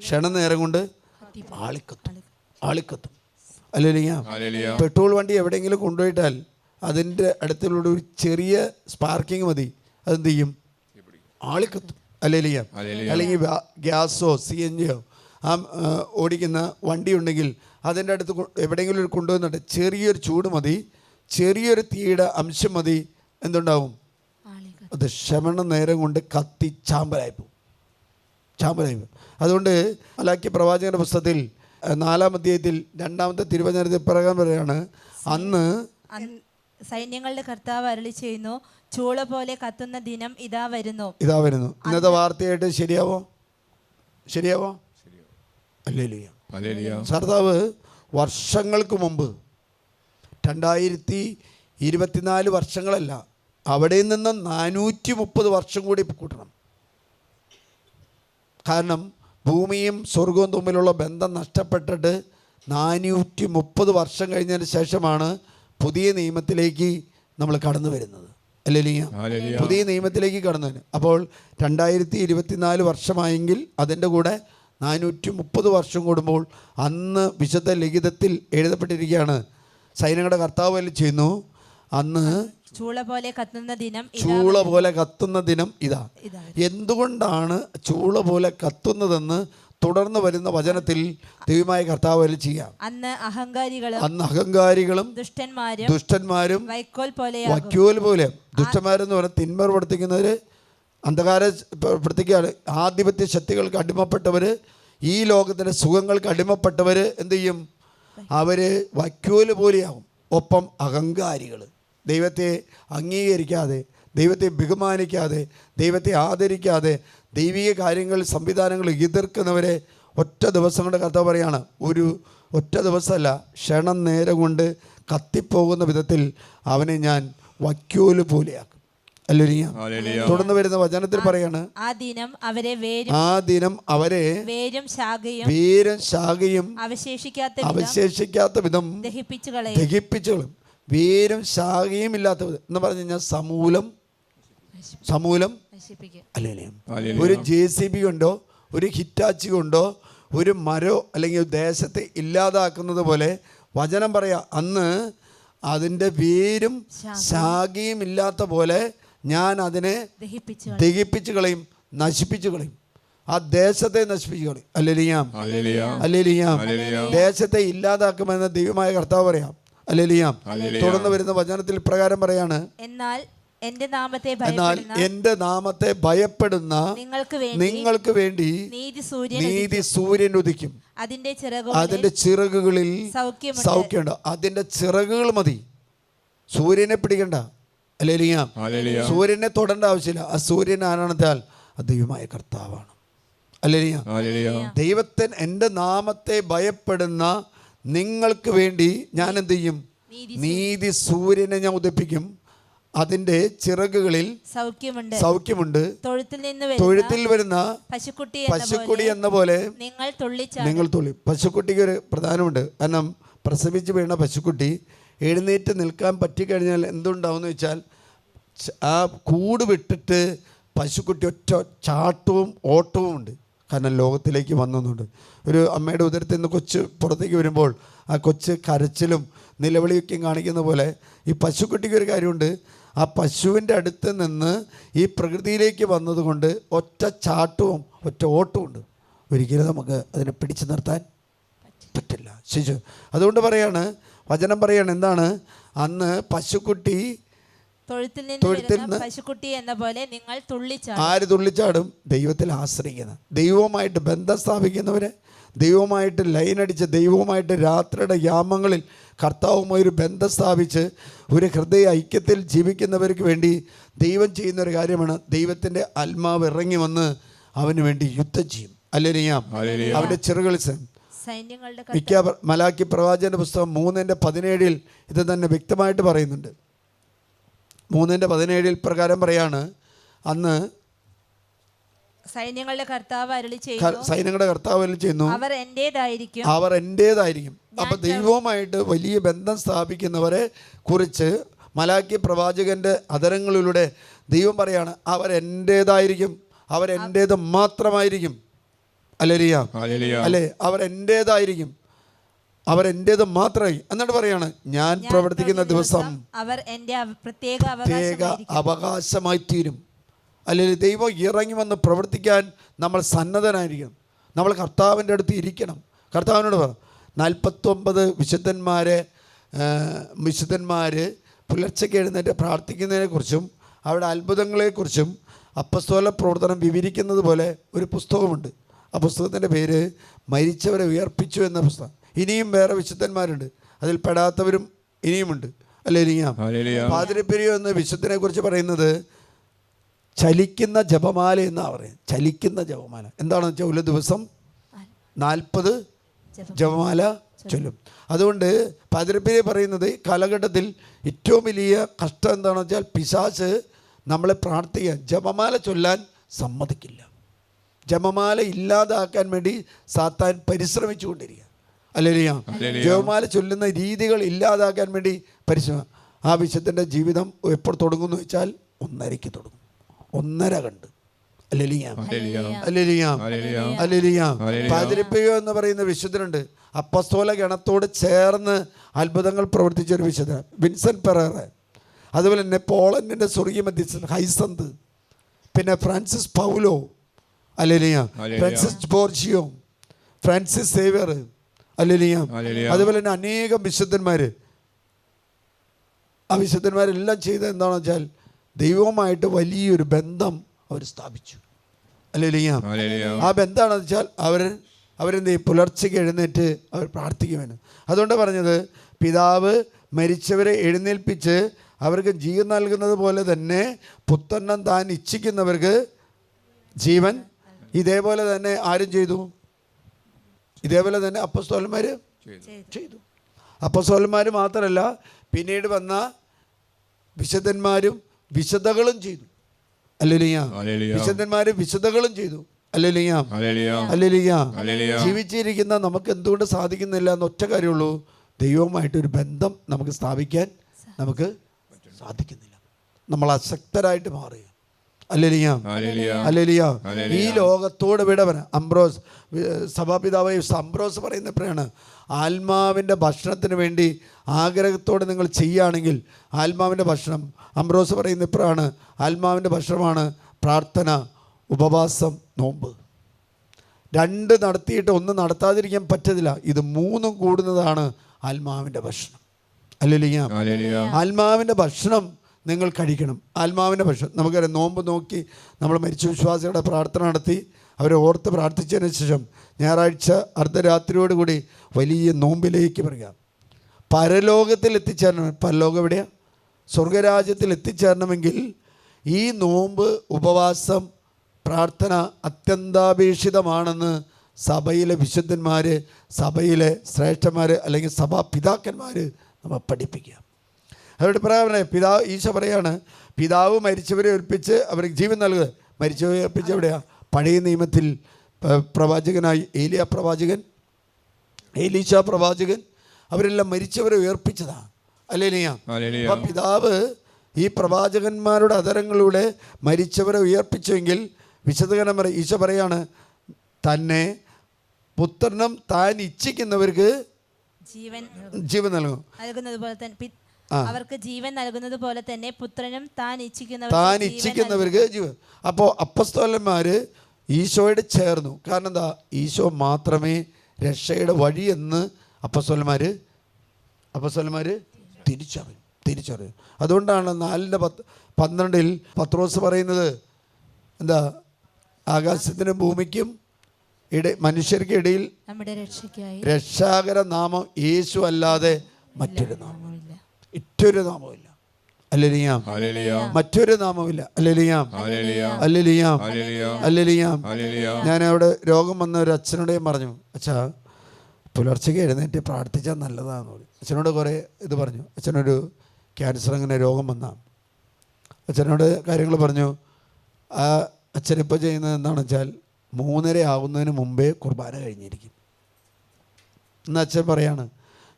ക്ഷണനേരം കൊണ്ട് ആളിക്കത്തും. അല്ലെങ്കിൽ പെട്രോൾ വണ്ടി എവിടെയെങ്കിലും കൊണ്ടുപോയിട്ടാൽ അതിൻ്റെ അടുത്തുള്ള ഒരു ചെറിയ സ്പാർക്കിങ് മതി, അതെന്ത് ചെയ്യും? ആളിക്കത്തും. അല്ലെങ്കിൽ ഗ്യാസോ CNGയോ ഓടിക്കുന്ന വണ്ടി ഉണ്ടെങ്കിൽ അതിൻ്റെ അടുത്ത് എവിടെയെങ്കിലും ഒരു കൊണ്ടുവന്നിട്ട് ചെറിയൊരു ചൂട് മതി, ചെറിയൊരു തീയുടെ അംശം മതി, എന്തുണ്ടാവും? അത് ക്ഷമണ നേരം കൊണ്ട് കത്തി ചാമ്പലായി പോകും. അതുകൊണ്ട് മലാക്കി പ്രവാചകന്റെ പുസ്തകത്തിൽ 4-ാം അധ്യായത്തിൽ 2-ാമത്തെ തിരുവചനത്തിൽ പ്രകാരം പറയാണ്, അന്ന് സൈന്യങ്ങളുടെ കർത്താവ് അരുളി ചെയ്യുന്നു, ചൂള പോലെ കത്തുന്ന ദിനം ഇതാ വരുന്നു. ഇന്നത്തെ വാർത്തയായിട്ട് ശരിയാവോ? ഹല്ലേലൂയ. കർത്താവ് വർഷങ്ങൾക്ക് മുമ്പ് 2024 വർഷങ്ങളല്ല, അവിടെ നിന്ന് 430 വർഷം കൂടി കൂട്ടണം. കാരണം ഭൂമിയും സ്വർഗവും തമ്മിലുള്ള ബന്ധം നഷ്ടപ്പെട്ടിട്ട് 430 വർഷം കഴിഞ്ഞതിന് ശേഷമാണ് പുതിയ നിയമത്തിലേക്ക് നമ്മൾ കടന്നു വരുന്നത്. ഹല്ലേലൂയ. പുതിയ നിയമത്തിലേക്ക് കടന്നു വരുന്നത്. അപ്പോൾ 2024 വർഷമായെങ്കിൽ അതിൻ്റെ കൂടെ 430 വർഷം കൂടുമ്പോൾ അന്ന് വിശുദ്ധ ലിഖിതത്തിൽ എഴുതപ്പെട്ടിരിക്കുകയാണ്, സൈന്യങ്ങളുടെ കർത്താവ് അരുളി ചെയ്യുന്നു, അന്ന് ചൂള പോലെ കത്തുന്ന ദിനം ഇതാ. എന്തുകൊണ്ടാണ് ചൂള പോലെ കത്തുന്നതെന്ന് തുടർന്ന് വരുന്ന വചനത്തിൽ ദൈവമായ കർത്താവ് അരുളി ചെയ്യാം. അന്ന് അഹങ്കാരികളും ദുഷ്ടന്മാരും വൈക്കോൽ പോലെ. ദുഷ്ടന്മാരെന്ന് പറഞ്ഞാൽ തിന്മ പ്രവർത്തിക്കുന്നവര്, അന്ധകാര പ്രവർത്തിക്കുകയാണ്, ആധിപത്യ ശക്തികൾക്ക് അടിമപ്പെട്ടവർ, ഈ ലോകത്തിൻ്റെ സുഖങ്ങൾക്ക് അടിമപ്പെട്ടവർ എന്ത് ചെയ്യും? അവർ വൈക്കോല് പോലെയാവും. ഒപ്പം അഹങ്കാരികൾ, ദൈവത്തെ അംഗീകരിക്കാതെ, ദൈവത്തെ ബഹുമാനിക്കാതെ, ദൈവത്തെ ആദരിക്കാതെ, ദൈവിക കാര്യങ്ങൾ സംവിധാനങ്ങൾ എതിർക്കുന്നവരെ ഒറ്റ ദിവസം കൊണ്ട് കർത്താവ് പറയാണ്, ഒറ്റ ദിവസമല്ല, ക്ഷണം നേരം കൊണ്ട് കത്തിപ്പോകുന്ന വിധത്തിൽ അവനെ ഞാൻ വൈക്കോല് പോലെയാക്കും. തുടർന്ന് വരുന്ന വചനത്തിൽ പറയാണ്, ആ ദിനം അവരെ വേരും ശാഖയും അവശേഷിക്കാത്ത വിധം ദഹിപ്പിച്ചു. വേരും ശാഖയും ഇല്ലാത്ത വിധം എന്ന് പറഞ്ഞു കഴിഞ്ഞാൽ സമൂലം. ഒരു JCB കൊണ്ടോ ഒരു ഹിറ്റാച്ചി കൊണ്ടോ ഒരു മരോ അല്ലെങ്കിൽ ദേശത്തെ ഇല്ലാതാക്കുന്നത് പോലെ വചനം പറയാ, അന്ന് അതിൻ്റെ വേരും ശാഖയും ഇല്ലാത്ത പോലെ ഞാൻ അതിനെ ദഹിപ്പിച്ചു കളയും, നശിപ്പിച്ചു കളയും. ആ ദേശത്തെ നശിപ്പിച്ചു കളയും. ഹല്ലേലൂയ. ദേശത്തെ ഇല്ലാതാക്കുമെന്ന് ദൈവമായ കർത്താവ് പറയാം. ഹല്ലേലൂയ. തുടർന്ന് വരുന്ന വചനത്തിൽ പ്രകാരം പറയാണ്, എന്നാൽ എന്റെ നാമത്തെ ഭയപ്പെടുന്ന നിങ്ങൾക്ക് വേണ്ടി നീതി സൂര്യൻ ഉദിക്കും, അതിന്റെ ചിറകുകളിൽ സൗഖ്യമുണ്ട്. അതിന്റെ ചിറകുകൾ മതി, സൂര്യനെ പിടിക്കണ്ട. ഹല്ലേലൂയ. സൂര്യനെ തൊടേണ്ട ആവശ്യമില്ല. ആ സൂര്യൻ ആരാണെന്നാൽ ദൈവമായ കർത്താവാണ്. ഹല്ലേലൂയ. ദൈവത്തിന് എൻ്റെ നാമത്തെ ഭയപ്പെടുന്ന നിങ്ങൾക്ക് വേണ്ടി ഞാൻ എന്ത് ചെയ്യും? നീതി സൂര്യനെ ഞാൻ ഉദിപ്പിക്കും, അതിന്റെ ചിറകുകളിൽ സൗഖ്യമുണ്ട്. തൊഴുത്തിൽ വരുന്ന പശുക്കുട്ടി എന്ന പോലെ നിങ്ങൾ തുള്ളി. പശുക്കുട്ടിക്ക് ഒരു പ്രധാനമുണ്ട്. കാരണം പ്രസവിച്ച് വീണ പശുക്കുട്ടി എഴുന്നേറ്റ് നിൽക്കാൻ പറ്റിക്കഴിഞ്ഞാൽ എന്തുണ്ടാവും എന്ന് വെച്ചാൽ ആ കൂട് വിട്ടിട്ട് പശുക്കുട്ടി ഒറ്റ ചാട്ടവും ഓട്ടവും ഉണ്ട്. കാരണം ലോകത്തിലേക്ക് വന്നെന്നുണ്ട്. ഒരു അമ്മയുടെ ഉദരത്തിൽ നിന്ന് കൊച്ച് പുറത്തേക്ക് വരുമ്പോൾ ആ കൊച്ച് കരച്ചിലും നിലവിളിയൊക്കെയും കാണിക്കുന്ന പോലെ ഈ പശുക്കുട്ടിക്ക് ഒരു കാര്യമുണ്ട്. ആ പശുവിൻ്റെ അടുത്ത് നിന്ന് ഈ പ്രകൃതിയിലേക്ക് വന്നതുകൊണ്ട് ഒറ്റ ചാട്ടവും ഒറ്റ ഓട്ടവും ഉണ്ട്. ഒരിക്കലും നമുക്ക് അതിനെ പിടിച്ചു നിർത്താൻ പറ്റില്ല. ശിശു അതുകൊണ്ട് പറയാണ്, വചനം പറയാണ് എന്താണ്, അന്ന് പശുക്കുട്ടി തൊഴുത്തിൽ തൊഴുത്തിൽ നിന്ന് പശുക്കുട്ടി എന്ന പോലെ നിങ്ങൾ തുള്ളിച്ചാടും. ആര് തുള്ളിച്ചാടും? ദൈവത്തിൽ ആശ്രയിക്കുന്ന, ദൈവവുമായിട്ട് ബന്ധം സ്ഥാപിക്കുന്നവരെ, ദൈവവുമായിട്ട് ലൈനടിച്ച് ദൈവവുമായിട്ട് രാത്രിയുടെ യാമങ്ങളിൽ കർത്താവുമായി ഒരു ബന്ധം സ്ഥാപിച്ച് ഒരു ഹൃദയ ഐക്യത്തിൽ ജീവിക്കുന്നവർക്ക് വേണ്ടി ദൈവം ചെയ്യുന്നൊരു കാര്യമാണ്, ദൈവത്തിൻ്റെ ആത്മാവ് ഇറങ്ങി വന്ന് അവന് വേണ്ടി യുദ്ധം ചെയ്യും. അല്ലേലിയാം. അവൻ്റെ ചെറുകളിൽ സൈന്യങ്ങളുടെ മലാക്കി പ്രവാചകന്റെ പുസ്തകം 3:17 ഇത് തന്നെ വ്യക്തമായിട്ട് പറയുന്നുണ്ട്. 3:17 പ്രകാരം പറയാണ്, അന്ന് സൈന്യങ്ങളുടെ കർത്താവ് അരുളി ചെയ്യുന്നു, സൈന്യങ്ങളുടെ കർത്താവ് അരുളി ചെയ്യുന്നു, അവർ എന്റേതായിരിക്കും, അവർ എൻ്റേതായിരിക്കും. അപ്പം ദൈവവുമായിട്ട് വലിയ ബന്ധം സ്ഥാപിക്കുന്നവരെ കുറിച്ച് മലാക്കി പ്രവാചകന്റെ അധരങ്ങളിലൂടെ ദൈവം പറയാണ്, അവർ എൻ്റേതായിരിക്കും, അവർ എൻ്റേത് മാത്രമായിരിക്കും. അല്ലേലിയ അല്ലേ? അവർ എൻ്റേതായിരിക്കും, അവർ എൻ്റേത് മാത്രമായി. എന്നിട്ട് പറയാണ്, ഞാൻ പ്രവർത്തിക്കുന്ന ദിവസം അവർ എൻ്റെ പ്രത്യേക അവകാശമായി തീരും. അല്ലെങ്കിൽ ദൈവം ഇറങ്ങി വന്ന് പ്രവർത്തിക്കാൻ നമ്മൾ സന്നദ്ധനായിരിക്കണം. നമ്മൾ കർത്താവിൻ്റെ അടുത്ത് ഇരിക്കണം. കർത്താവിനോട് 49 വിശുദ്ധന്മാർ പുലർച്ചയ്ക്ക് എഴുന്നേറ്റ് പ്രാർത്ഥിക്കുന്നതിനെക്കുറിച്ചും അവരുടെ അത്ഭുതങ്ങളെക്കുറിച്ചും അപ്പസ്തോല പ്രവർത്തനം വിവരിക്കുന്നത് പോലെ ഒരു പുസ്തകമുണ്ട്. ആ പുസ്തകത്തിൻ്റെ പേര് മരിച്ചവരെ ഉയർപ്പിച്ചു എന്ന പുസ്തകം. ഇനിയും വേറെ വിശുദ്ധന്മാരുണ്ട്, അതിൽ പെടാത്തവരും ഇനിയുമുണ്ട്. അല്ലേലിയാം. പാതിരിപ്പെരിയോ എന്ന വിശുദ്ധനെ കുറിച്ച് പറയുന്നത് ചലിക്കുന്ന ജപമാല എന്നാണ് പറയുന്നത്. ചലിക്കുന്ന ജപമാല എന്താണെന്ന് വെച്ചാൽ ഒരു ദിവസം 40 ജപമാല ചൊല്ലും. അതുകൊണ്ട് പാതിരിപ്പെരിയോ പറയുന്നത് കാലഘട്ടത്തിൽ ഏറ്റവും വലിയ കഷ്ടം എന്താണെന്ന് വെച്ചാൽ പിശാച് നമ്മളെ പ്രാർത്ഥിക്കാൻ ജപമാല ചൊല്ലാൻ സമ്മതിക്കില്ല. ജപമാല ഇല്ലാതാക്കാൻ വേണ്ടി സാത്താൻ പരിശ്രമിച്ചുകൊണ്ടിരിക്കുക. അല്ലേലിയാ. ജപമാല ചൊല്ലുന്ന രീതികൾ ഇല്ലാതാക്കാൻ വേണ്ടി പരിശ്രമം. ആ വിശുദ്ധൻ്റെ ജീവിതം എപ്പോൾ തുടങ്ങുമെന്ന് വെച്ചാൽ 1:30 തുടങ്ങും. 1:30 കണ്ട്. അല്ലേലിയാം. അല്ലേലിയാം. അല്ലേലിയാം. പാതിരിപ്പെരിയോ എന്ന് പറയുന്ന വിശുദ്ധനുണ്ട്. അപ്പസ്തോല ഗണത്തോട് ചേർന്ന് അത്ഭുതങ്ങൾ പ്രവർത്തിച്ച ഒരു വിശുദ്ധൻ വിൻസെന്റ് പെറേറ. അതുപോലെ തന്നെ പോളണ്ടിൻ്റെ സ്വർഗീയ മധ്യസ്ഥൻ ഹൈസന്ത്, പിന്നെ Francis Paola, alleluia, Francis Borgia, Francis Xavier, alleluia. അതുപോലെ തന്നെ അനേകം വിശുദ്ധന്മാർ. ആ വിശുദ്ധന്മാരെല്ലാം ചെയ്തത് എന്താണെന്ന് വെച്ചാൽ ദൈവവുമായിട്ട് വലിയൊരു ബന്ധം അവർ സ്ഥാപിച്ചു. അല്ലേലിയ. ആ ബന്ധമാണെന്ന് വെച്ചാൽ അവരെന്ത് പുലർച്ചയ്ക്ക് എഴുന്നേറ്റ് അവർ പ്രാർത്ഥിക്കുമെന്ന്. അതുകൊണ്ട് പറഞ്ഞത്, പിതാവ് മരിച്ചവരെ എഴുന്നേൽപ്പിച്ച് അവർക്ക് ജീവൻ നൽകുന്നത് പോലെ തന്നെ പുത്രനും താൻ ഇച്ഛിക്കുന്നവർക്ക് ജീവൻ ഇതേപോലെ തന്നെ ആരും ചെയ്തു. ഇതേപോലെ തന്നെ അപ്പസ്തോലന്മാർ ചെയ്തു. അപ്പസ്തോലന്മാർ മാത്രമല്ല, പിന്നീട് വന്ന വിശുദ്ധന്മാരും വിശുദ്ധകളും ചെയ്തു. അല്ലേലിയ. വിശുദ്ധന്മാരും വിശുദ്ധകളും ചെയ്തു. അല്ലേലിയ. അല്ലേലിയ. ജീവിച്ചിരിക്കുന്ന നമുക്ക് എന്തുകൊണ്ട് സാധിക്കുന്നില്ല എന്ന് ഒറ്റ കാര്യമുള്ളൂ, ദൈവവുമായിട്ടൊരു ബന്ധം നമുക്ക് സ്ഥാപിക്കാൻ നമുക്ക് സാധിക്കുന്നില്ല. നമ്മൾ അശക്തരായിട്ട് മാറുക. അല്ലേലിയ. അല്ലേലിയ. ഈ ലോകത്തോട് വിടവന അംബ്രോസ് സഭാപിതാവായ അംബ്രോസ് പറയുന്നപ്പോഴാണ്, ആത്മാവിൻ്റെ ഭക്ഷണത്തിന് വേണ്ടി ആഗ്രഹത്തോടെ നിങ്ങൾ ചെയ്യുകയാണെങ്കിൽ ആത്മാവിൻ്റെ ഭക്ഷണം, അംബ്രോസ് പറയുന്നപ്പോഴാണ്, ആത്മാവിൻ്റെ ഭക്ഷണമാണ് പ്രാർത്ഥന, ഉപവാസം, നോമ്പ്. 2 നടത്തിയിട്ട് 1 നടത്താതിരിക്കാൻ പറ്റത്തില്ല. ഇത് 3 കൂടുന്നതാണ് ആത്മാവിൻ്റെ ഭക്ഷണം. അല്ലേലിയ. ആത്മാവിൻ്റെ ഭക്ഷണം നിങ്ങൾ കഴിക്കണം. ആത്മാവിൻ്റെ ഭക്ഷണം നമുക്കറിയാം. നോമ്പ് നോക്കി നമ്മൾ മരിച്ച വിശ്വാസികളുടെ പ്രാർത്ഥന നടത്തി അവരെ ഓർത്ത് പ്രാർത്ഥിച്ചതിന് ശേഷം ഞായറാഴ്ച അർദ്ധരാത്രിയോടുകൂടി വലിയ നോമ്പിലേക്ക് പറയുക. പരലോകത്തിൽ എത്തിച്ചേരണം. പരലോകം എവിടെയാണ്? സ്വർഗരാജ്യത്തിൽ എത്തിച്ചേരണമെങ്കിൽ ഈ നോമ്പ്, ഉപവാസം, പ്രാർത്ഥന അത്യന്താപേക്ഷിതമാണെന്ന് സഭയിലെ വിശുദ്ധന്മാർ, സഭയിലെ ശ്രേഷ്ഠന്മാർ അല്ലെങ്കിൽ സഭാപിതാക്കന്മാർ നമ്മൾ പഠിപ്പിക്കുക. അവരുടെ പറയാ ഈശോ പറയാണ്, പിതാവ് മരിച്ചവരെ ഏൽപ്പിച്ച് അവർക്ക് ജീവൻ നൽകുക. മരിച്ചവരെ ഏൽപ്പിച്ച് എവിടെയാണ്? പഴയ നിയമത്തിൽ പ്രവാചകനായി ഏലിയ പ്രവാചകൻ, ഏലീശ പ്രവാചകൻ, അവരെല്ലാം മരിച്ചവരെ ഉയർപ്പിച്ചതാണ്. അല്ലേലിയ. അപ്പം പിതാവ് ഈ പ്രവാചകന്മാരുടെ അധരങ്ങളിലൂടെ മരിച്ചവരെ ഉയർപ്പിച്ചുവെങ്കിൽ വിശുദ്ധ ഈശോ പറയാണ്, തന്നെ പുത്രനും താൻ ഇച്ഛിക്കുന്നവർക്ക് ജീവൻ നൽകും. അവർക്ക് ജീവൻ നൽകുന്നത് പോലെ തന്നെ പുത്രനും താൻ ഇച്ഛിക്കുന്നവർക്ക് ജീവൻ. അപ്പോൾ അപ്പസ്തോലന്മാർ ഈശോയോട് ചേർന്നു. കാരണം എന്താ? ഈശോ മാത്രമേ രക്ഷയുടെ വഴിയെന്ന് അപ്പസ്തോലന്മാർ തിരിച്ചറിയും. അതുകൊണ്ടാണ് 4:12 പത്രോസ് പറയുന്നത് എന്താ? ആകാശത്തിനും ഭൂമിക്കും മനുഷ്യർക്ക് ഇടയിൽ രക്ഷാകര നാമം യേശു അല്ലാതെ മറ്റൊരു നാമമില്ല. ഹല്ലേലൂയ. മറ്റൊരു നാമമില്ല. ഹല്ലേലൂയ. ഞാൻ അവിടെ രോഗം വന്ന ഒരു അച്ഛനോടെയും പറഞ്ഞു, അച്ഛാ പുലർച്ചയ്ക്ക് എഴുന്നേറ്റ് പ്രാർത്ഥിച്ചാൽ നല്ലതാണെന്ന് പറഞ്ഞു. അച്ഛനോട് കുറേ ഇത് പറഞ്ഞു. അച്ഛനൊരു ക്യാൻസർ അങ്ങനെ രോഗം വന്നാൽ അച്ഛനോട് കാര്യങ്ങൾ പറഞ്ഞു. ആ അച്ഛനിപ്പോൾ ചെയ്യുന്നത് എന്താണെന്ന് വെച്ചാൽ 3:30 ആവുന്നതിന് മുമ്പേ കുർബാന കഴിഞ്ഞിരിക്കും. ഇന്ന് അച്ഛൻ പറയാണ്,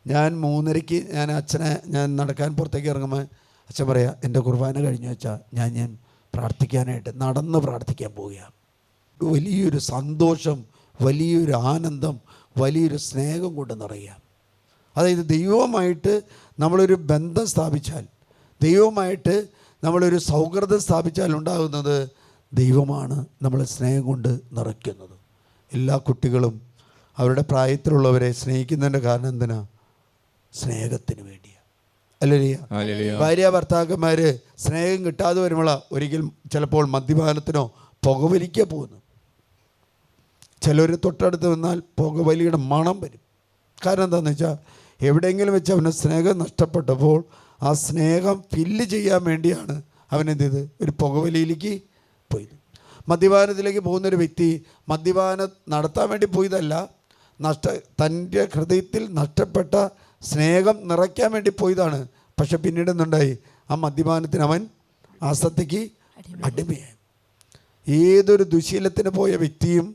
ഞാൻ 3:30 ഞാൻ നടക്കാൻ പുറത്തേക്ക് ഇറങ്ങുമ്പോൾ അച്ഛൻ പറയാം, എൻ്റെ കുർബാന കഴിഞ്ഞു വെച്ചാൽ ഞാൻ പ്രാർത്ഥിക്കാനായിട്ട് നടന്ന് പ്രാർത്ഥിക്കാൻ പോവുകയാണ്. വലിയൊരു സന്തോഷം, വലിയൊരു ആനന്ദം, വലിയൊരു സ്നേഹം കൊണ്ട് നിറയുക. അതായത് ദൈവവുമായിട്ട് നമ്മളൊരു ബന്ധം സ്ഥാപിച്ചാൽ, ദൈവവുമായിട്ട് നമ്മളൊരു സൗഹൃദം സ്ഥാപിച്ചാൽ ഉണ്ടാകുന്നത് ദൈവമാണ് നമ്മളെ സ്നേഹം കൊണ്ട് നിറയ്ക്കുന്നത്. എല്ലാ കുട്ടികളും അവരുടെ പ്രായത്തിലുള്ളവരെ സ്നേഹിക്കുന്നതിൻ്റെ കാരണം എന്തിനാ? സ്നേഹത്തിന് വേണ്ടിയാണ്. ഹല്ലേലൂയ. ഭാര്യ ഭർത്താക്കന്മാർ സ്നേഹം കിട്ടാതെ വരുമ്പോഴാണ് ഒരിക്കലും ചിലപ്പോൾ മദ്യപാനത്തിനോ പുകവലിക്കോ പോകുന്നു. ചിലർ തൊട്ടടുത്ത് വന്നാൽ പുകവലിയുടെ മണം വരും. കാരണം എന്താണെന്ന് വെച്ചാൽ എവിടെയെങ്കിലും വെച്ച് അവന് സ്നേഹം നഷ്ടപ്പെട്ടപ്പോൾ ആ സ്നേഹം ഫില്ല് ചെയ്യാൻ വേണ്ടിയാണ് അവനെന്ത് ചെയ്ത് ഒരു പുകവലിയിലേക്ക് പോയത്. മദ്യപാനത്തിലേക്ക് പോകുന്നൊരു വ്യക്തി മദ്യപാനം നടത്താൻ വേണ്ടി പോയതല്ല, തൻ്റെ ഹൃദയത്തിൽ നഷ്ടപ്പെട്ട സ്നേഹം നിറയ്ക്കാൻ വേണ്ടി പോയതാണ്. പക്ഷെ പിന്നീട് എന്തുണ്ടായി? ആ മദ്യപാനത്തിന് അവൻ ആസക്തിക്ക് അടിമയായി. ഏതൊരു ദുശീലത്തിന് പോയ വ്യക്തിയും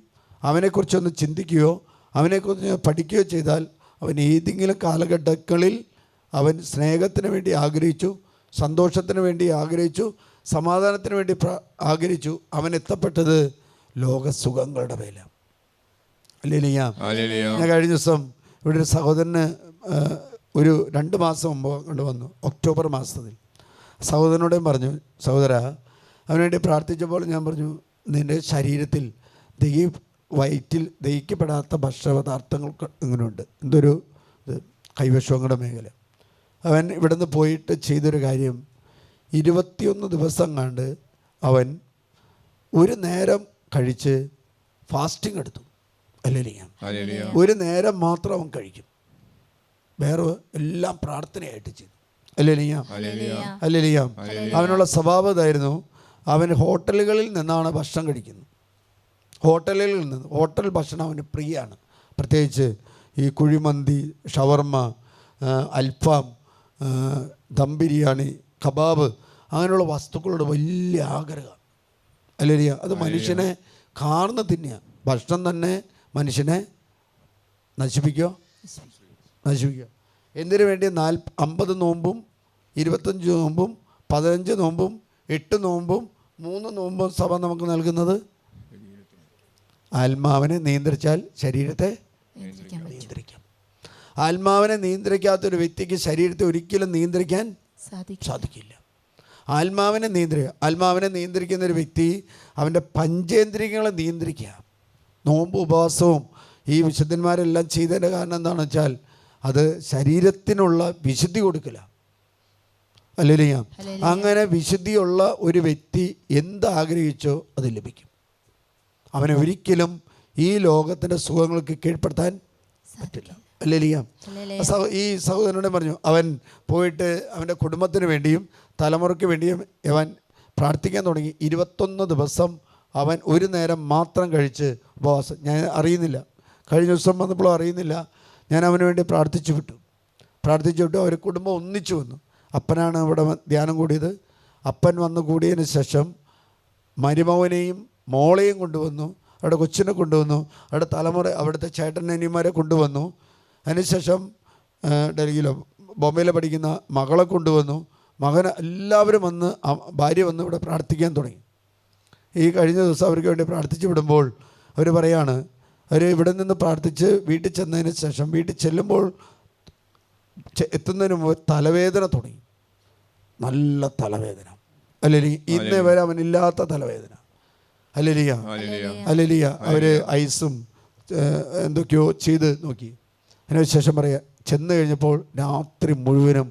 അവനെക്കുറിച്ചൊന്ന് ചിന്തിക്കുകയോ അവനെക്കുറിച്ച് പഠിക്കുകയോ ചെയ്താൽ അവൻ ഏതെങ്കിലും കാലഘട്ടങ്ങളിൽ അവൻ സ്നേഹത്തിന് വേണ്ടി ആഗ്രഹിച്ചു, സന്തോഷത്തിന് വേണ്ടി ആഗ്രഹിച്ചു, സമാധാനത്തിന് വേണ്ടി ആഗ്രഹിച്ചു. അവൻ എത്തപ്പെട്ടത് ലോകസുഖങ്ങളുടെ മേല. ഹല്ലേലൂയ. ഞാൻ കഴിഞ്ഞ ദിവസം ഇവിടെ ഒരു സഹോദരന് ഒരു 2 മാസം മുമ്പ് കൊണ്ട് വന്നു, ഒക്ടോബർ മാസത്തിൽ. സഹോദരനോടും പറഞ്ഞു, സഹോദര അവന് വേണ്ടി പ്രാർത്ഥിച്ചപ്പോൾ ഞാൻ പറഞ്ഞു, നിൻ്റെ ശരീരത്തിൽ വയറ്റിൽ ദഹിക്കപ്പെടാത്ത ഭക്ഷണപദാർത്ഥങ്ങൾ ഇങ്ങനെയുണ്ട്. എന്തൊരു കൈവശങ്ങളുടെ മേഖല. അവൻ ഇവിടുന്ന് പോയിട്ട് ചെയ്തൊരു കാര്യം, 21 ദിവസം കണ്ട് അവൻ ഒരു നേരം കഴിച്ച് ഫാസ്റ്റിംഗ് എടുത്തു. ഹല്ലേലൂയ. ഒരു നേരം മാത്രം അവൻ കഴിക്കും, വേറെ എല്ലാം പ്രാർത്ഥനയായിട്ട് ചെയ്തു. ഹല്ലേലൂയ. അവനുള്ള സ്വഭാവം ഇതായിരുന്നു. അവൻ ഹോട്ടലുകളിൽ നിന്നാണ് ഭക്ഷണം കഴിക്കുന്നത്. ഹോട്ടൽ ഭക്ഷണം അവന് പ്രിയമാണ്. പ്രത്യേകിച്ച് ഈ കുഴിമന്തി, ഷവർമ്മ, അൽഫാം, ദം ബിരിയാണി, കബാബ്, അങ്ങനെയുള്ള വസ്തുക്കളോട് വലിയ ആഗ്രഹം. ഹല്ലേലൂയ. അത് മനുഷ്യനെ കാർന്ന് തിന്നുക. ഭക്ഷണം തന്നെ മനുഷ്യനെ നശിപ്പിക്കുക. എന്തിനു വേണ്ടി? 50 നോമ്പും 25 നോമ്പും 15 നോമ്പും 8 നോമ്പും 3 നോമ്പും സഭ നമുക്ക് നൽകുന്നത് ആത്മാവിനെ നിയന്ത്രിച്ചാൽ ശരീരത്തെ നിയന്ത്രിക്കാം. ആത്മാവിനെ നിയന്ത്രിക്കാത്തൊരു വ്യക്തിക്ക് ശരീരത്തെ ഒരിക്കലും നിയന്ത്രിക്കാൻ സാധിക്കില്ല. ആത്മാവിനെ നിയന്ത്രിക്കുന്ന ഒരു വ്യക്തി അവൻ്റെ പഞ്ചേന്ദ്രിയങ്ങളെ നിയന്ത്രിക്കുക. നോമ്പ് ഉപവാസവും ഈ വിശുദ്ധന്മാരെല്ലാം ചെയ്തതിൻ്റെ കാരണം എന്താണെന്ന് വെച്ചാൽ അത് ശരീരത്തിനുള്ള വിശുദ്ധി കൊടുക്കില്ല. ഹല്ലേലൂയ. അങ്ങനെ വിശുദ്ധിയുള്ള ഒരു വ്യക്തി എന്താഗ്രഹിച്ചോ അത് ലഭിക്കും. അവനെ ഒരിക്കലും ഈ ലോകത്തിൻ്റെ സുഖങ്ങൾക്ക് കീഴ്പ്പെടുത്താൻ പറ്റില്ല. ഹല്ലേലൂയ. ഈ സഹോദരനോട് പറഞ്ഞു, അവൻ പോയിട്ട് അവൻ്റെ കുടുംബത്തിന് വേണ്ടിയും തലമുറയ്ക്ക് വേണ്ടിയും അവൻ പ്രാർത്ഥിക്കാൻ തുടങ്ങി. 21 ദിവസം അവൻ ഒരു നേരം മാത്രം കഴിച്ച് ഉപവാസം. ഞാൻ അറിയുന്നില്ല, കഴിഞ്ഞ ദിവസം വന്നപ്പോഴും അറിയുന്നില്ല. ഞാൻ അവന് വേണ്ടി പ്രാർത്ഥിച്ചു വിട്ടു. അവർ കുടുംബം ഒന്നിച്ചു വന്നു. അപ്പനാണ് ഇവിടെ ധ്യാനം കൂടിയത്. അപ്പൻ വന്ന് കൂടിയതിന് ശേഷം മരുമകനെയും മോളെയും കൊണ്ടുവന്നു, അവിടെ കൊച്ചിനെ കൊണ്ടുവന്നു, അവിടെ തലമുറ അവിടുത്തെ ചേട്ടനനിയന്മാരെ കൊണ്ടുവന്നു. അതിനുശേഷം ഡൽഹിയിലോ ബോംബെയിലോ പഠിക്കുന്ന മകളെ കൊണ്ടുവന്നു, മകൻ എല്ലാവരും വന്ന് ഭാര്യ വന്ന് ഇവിടെ പ്രാർത്ഥിക്കാൻ തുടങ്ങി. ഈ കഴിഞ്ഞ ദിവസം അവർക്ക് വേണ്ടി പ്രാർത്ഥിച്ചു വിടുമ്പോൾ അവർ പറയാണ്, അവർ ഇവിടെ നിന്ന് പ്രാർത്ഥിച്ച് വീട്ടിൽ ചെന്നതിന് ശേഷം വീട്ടിൽ ചെല്ലുമ്പോൾ എത്തുന്നതിന് മുമ്പ് തലവേദന തുടങ്ങി. നല്ല തലവേദന. അല്ലെങ്കിൽ ഇന്നേ വരെ അവനില്ലാത്ത തലവേദന. Hallelujah hallelujah. അവർ ഐസും എന്തൊക്കെയോ ചെയ്ത് നോക്കി. അതിന് ശേഷം പറയാ, ചെന്ന് കഴിഞ്ഞപ്പോൾ രാത്രി മുഴുവനും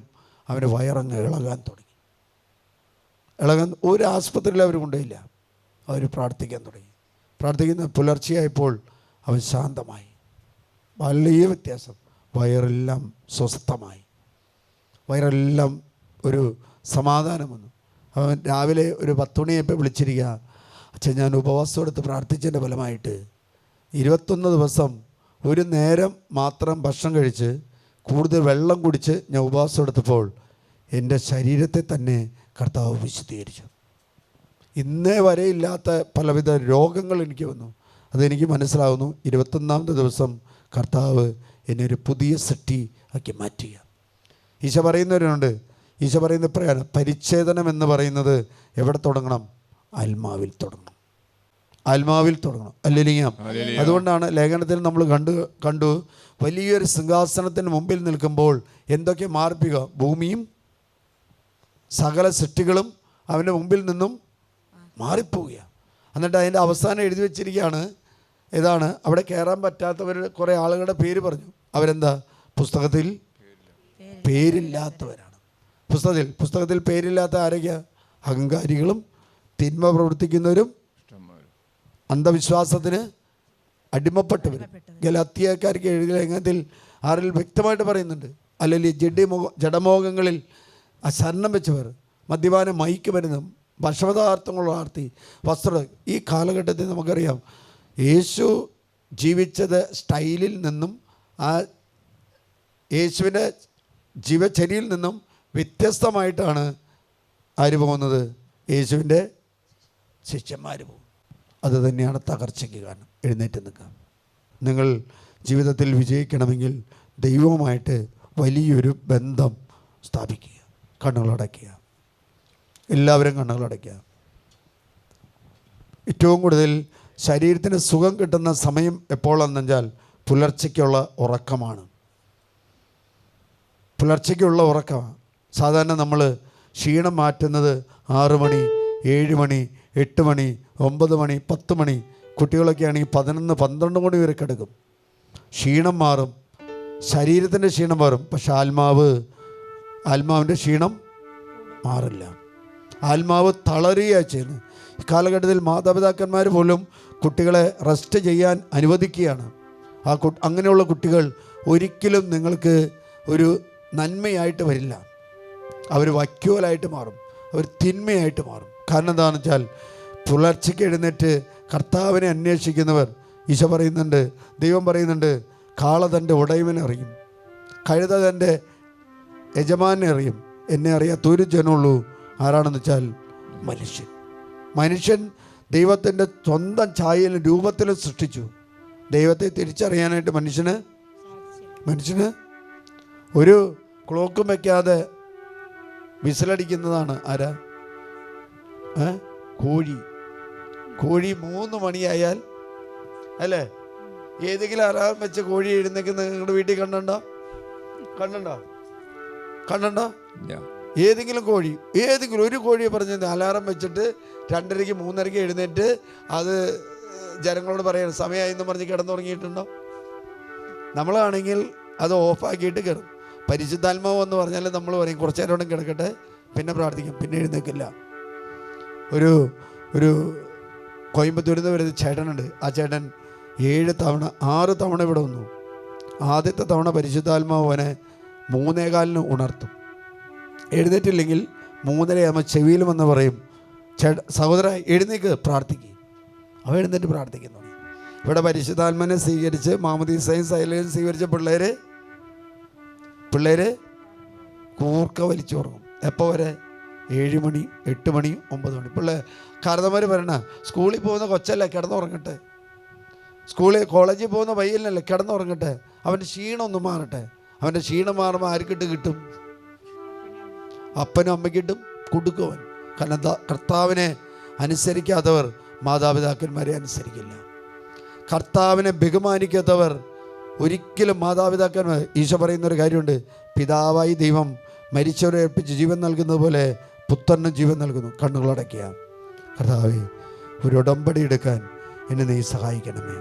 അവന് വയറങ്ങ് ഇളകാൻ തുടങ്ങി. ഒരു ആസ്പത്രിയിൽ അവർ കൊണ്ടുപോയില്ല. അവർ പ്രാർത്ഥിക്കാൻ തുടങ്ങി. പ്രാർത്ഥിക്കുന്ന പുലർച്ചെയായപ്പോൾ അവൻ ശാന്തമായി. വലിയ വ്യത്യാസം. വയറെല്ലാം സ്വസ്ഥമായി. വയറെല്ലാം ഒരു സമാധാനം വന്നു. അവൻ രാവിലെ ഒരു 10 മണിയായപ്പോൾ വിളിച്ചിരിക്കുക, അച്ഛൻ ഞാൻ ഉപവാസം എടുത്ത് പ്രാർത്ഥിച്ചതിൻ്റെ ഫലമായിട്ട് 21 ദിവസം ഒരു നേരം മാത്രം ഭക്ഷണം കഴിച്ച് കൂടുതൽ വെള്ളം കുടിച്ച് ഞാൻ ഉപവാസം എടുത്തപ്പോൾ എൻ്റെ ശരീരത്തെ തന്നെ കർത്താവ് വിശുദ്ധീകരിച്ചു. ഇന്നേ വരെ ഇല്ലാത്ത പലവിധ രോഗങ്ങൾ എനിക്ക് വന്നു. അതെനിക്ക് മനസ്സിലാവുന്നു. 21ാമത്തെ ദിവസം കർത്താവ് എന്നെ ഒരു പുതിയ സൃഷ്ടി ആക്കി മാറ്റുക. ഈശോ പറയുന്നവരുണ്ട്. ഈശോ പറയുന്ന പ്രകാരം പരിച്ഛേദനം എന്ന് പറയുന്നത് എവിടെ തുടങ്ങണം? ആത്മാവിൽ തുടങ്ങണം. ആത്മാവിൽ തുടങ്ങണം. ഹല്ലേലൂയ. അതുകൊണ്ടാണ് ലേഖനത്തിൽ നമ്മൾ കണ്ടു വലിയൊരു സിംഹാസനത്തിന് മുമ്പിൽ നിൽക്കുമ്പോൾ എന്തൊക്കെ മാർപ്പിക, ഭൂമിയും സകല സൃഷ്ടികളും അവൻ്റെ മുമ്പിൽ നിന്നും മാറിപ്പോവുകയാണ്. എന്നിട്ട് അതിൻ്റെ അവസാനം എഴുതി വച്ചിരിക്കുകയാണ്, ഇതാണ് അവിടെ കയറാൻ പറ്റാത്തവർ കുറേ ആളുകളുടെ പേര് പറഞ്ഞു. അവരെന്താ? പുസ്തകത്തിൽ പേരില്ലാത്തവരാണ്. പുസ്തകത്തിൽ പേരില്ലാത്ത ആരൊക്കെയാണ്? അഹങ്കാരികളും തിന്മ പ്രവർത്തിക്കുന്നവരും അന്ധവിശ്വാസത്തിന് അടിമപ്പെട്ടവരും. ഗലാത്യക്കാർക്ക് എഴുതിയ ലേഖനത്തിൽ 6 വ്യക്തമായിട്ട് പറയുന്നുണ്ട്. അല്ലെങ്കിൽ ജഡമോഹങ്ങളിൽ ശരണം വെച്ചവർ, മദ്യപാനം, മയക്കുമരുന്നും, ഭക്ഷണപദാർത്ഥങ്ങൾ വളർത്തി, വസ്ത്രം. ഈ കാലഘട്ടത്തിൽ നമുക്കറിയാം യേശു ജീവിച്ചത് സ്റ്റൈലിൽ നിന്നും ആ യേശുവിൻ്റെ ജീവചര്യയിൽ നിന്നും വ്യത്യസ്തമായിട്ടാണ് ആര് പോകുന്നത്? യേശുവിൻ്റെ ശിഷ്യന്മാർ പോകും. അത് തന്നെയാണ് തകർച്ചയ്ക്ക് കാരണം. എഴുന്നേറ്റ് നിൽക്കുക. നിങ്ങൾ ജീവിതത്തിൽ വിജയിക്കണമെങ്കിൽ ദൈവവുമായിട്ട് വലിയൊരു ബന്ധം സ്ഥാപിക്കുക. കണ്ണുകളടയ്ക്കുക. എല്ലാവരും കണ്ണുകളടയ്ക്കുക. ഏറ്റവും കൂടുതൽ ശരീരത്തിന് സുഖം കിട്ടുന്ന സമയം എപ്പോഴാണെന്ന് വെച്ചാൽ പുലർച്ചയ്ക്കുള്ള ഉറക്കമാണ്. പുലർച്ചയ്ക്കുള്ള ഉറക്കമാണ്. സാധാരണ നമ്മൾ ക്ഷീണം മാറ്റുന്നത് 6 മണി, 7 മണി, 8 മണി, 9 മണി, 10 മണി. കുട്ടികളൊക്കെ ആണെങ്കിൽ 11, 12 മണി വരെ കിടക്കും. ക്ഷീണം മാറും, ശരീരത്തിൻ്റെ ക്ഷീണം മാറും. പക്ഷെ ആത്മാവിൻ്റെ ക്ഷീണം മാറില്ല. ആത്മാവ് തളരുകയാണ് ചെയ്യുന്നത്. ഈ കാലഘട്ടത്തിൽ മാതാപിതാക്കന്മാർ പോലും കുട്ടികളെ റെസ്റ്റ് ചെയ്യാൻ അനുവദിക്കുകയാണ്. അങ്ങനെയുള്ള കുട്ടികൾ ഒരിക്കലും നിങ്ങൾക്ക് ഒരു നന്മയായിട്ട് വരില്ല. അവർ വക്യോലായിട്ട് മാറും, അവർ തിന്മയായിട്ട് മാറും. കാരണം എന്താണെന്ന് വെച്ചാൽ പുലർച്ചയ്ക്ക് എഴുന്നേറ്റ് കർത്താവിനെ അന്വേഷിക്കുന്നവർ, ഈശോ പറയുന്നുണ്ട്, ദൈവം പറയുന്നുണ്ട്, കാള തൻ്റെ ഉടയവനെ അറിയും, കഴുത തൻ്റെ യജമാനെ അറിയും, എന്നെ അറിയാത്തൊരു ജനമുള്ളൂ. ആരാണെന്ന് വെച്ചാൽ മനുഷ്യൻ ദൈവത്തിൻ്റെ സ്വന്തം ഛായയിലും രൂപത്തിലും സൃഷ്ടിച്ചു. ദൈവത്തെ തിരിച്ചറിയാനായിട്ട് മനുഷ്യന് ഒരു ക്ലോക്കും വയ്ക്കാതെ വിസിലടിക്കുന്നതാണ് ആരാ? കോഴി 3 മണിയായാൽ അല്ലേ? ഏതെങ്കിലും അലാറം വെച്ച കോഴി എഴുന്നേക്കുന്ന നിങ്ങളുടെ വീട്ടിൽ കണ്ടോ? ഏതെങ്കിലും ഒരു കോഴിയെ പറഞ്ഞ് അലാറം വെച്ചിട്ട് 2:30, 3:30 എഴുന്നേറ്റ് അത് ജനങ്ങളോട് പറയണം സമയമായെന്ന് പറഞ്ഞ് കിടന്നുറങ്ങിയിട്ടുണ്ടോ? നമ്മളാണെങ്കിൽ അത് ഓഫാക്കിയിട്ട് കയറും. പരിശുദ്ധാത്മാവ് എന്ന് പറഞ്ഞാൽ നമ്മൾ പറയും കുറച്ച് നേരം കിടക്കട്ടെ, പിന്നെ പ്രാർത്ഥിക്കും, പിന്നെ എഴുന്നേക്കില്ല. ഒരു കോയമ്പത്തൂരിൽ നിന്ന് വരുന്ന ചേട്ടനുണ്ട്. ആ ചേട്ടൻ 6 തവണ ഇവിടെ വന്നു. ആദ്യത്തെ തവണ പരിശുദ്ധാത്മാവ് അവനെ 3:15 ഉണർത്തും. എഴുന്നേറ്റില്ലെങ്കിൽ 3:30 ചെവിയിൽ വന്ന് പറയും, സഹോദര എഴുന്നേക്ക്, പ്രാർത്ഥിക്കുക. അവ എഴുന്നേറ്റ് പ്രാർത്ഥിക്കുന്നു. ഇവിടെ പരിശുദ്ധാത്മാവിനെ സ്വീകരിച്ച് മാമോദീസയും സൈലയും സ്വീകരിച്ച പിള്ളേർ കൂർക്ക വലിച്ചു ഉറങ്ങും. എപ്പോൾ വരെ? 7 മണി, 8 മണി, 9 മണി. കാരണന്മാർ പറയണ സ്കൂളിൽ പോകുന്ന കൊച്ചല്ലേ, കിടന്നുറങ്ങട്ടെ. കോളേജിൽ പോകുന്ന പയ്യനല്ലേ, കിടന്നുറങ്ങട്ടെ. അവൻ്റെ ക്ഷീണം ഒന്ന് മാറട്ടെ. അവൻ്റെ ക്ഷീണം മാറുമ്പോൾ ആർക്കിട്ട് കിട്ടും? അപ്പനും അമ്മയ്ക്കിട്ടും കൊടുക്കുവൻ. കാരണം കർത്താവിനെ അനുസരിക്കാത്തവർ മാതാപിതാക്കന്മാരെ അനുസരിക്കില്ല. കർത്താവിനെ ബഹുമാനിക്കാത്തവർ ഒരിക്കലും മാതാപിതാക്കന്മാർ, ഈശോ പറയുന്നൊരു കാര്യമുണ്ട്, പിതാവായി ദൈവം മരിച്ചവരെ ഏൽപ്പിച്ച് ജീവൻ നൽകുന്നത് പോലെ പുത്രനും ജീവൻ നൽകുന്നു. കണ്ണുകളടയ്ക്കുക. കർത്താവേ, ഒരു ഉടമ്പടി എടുക്കാൻ എന്നെ നീ സഹായിക്കണമേ.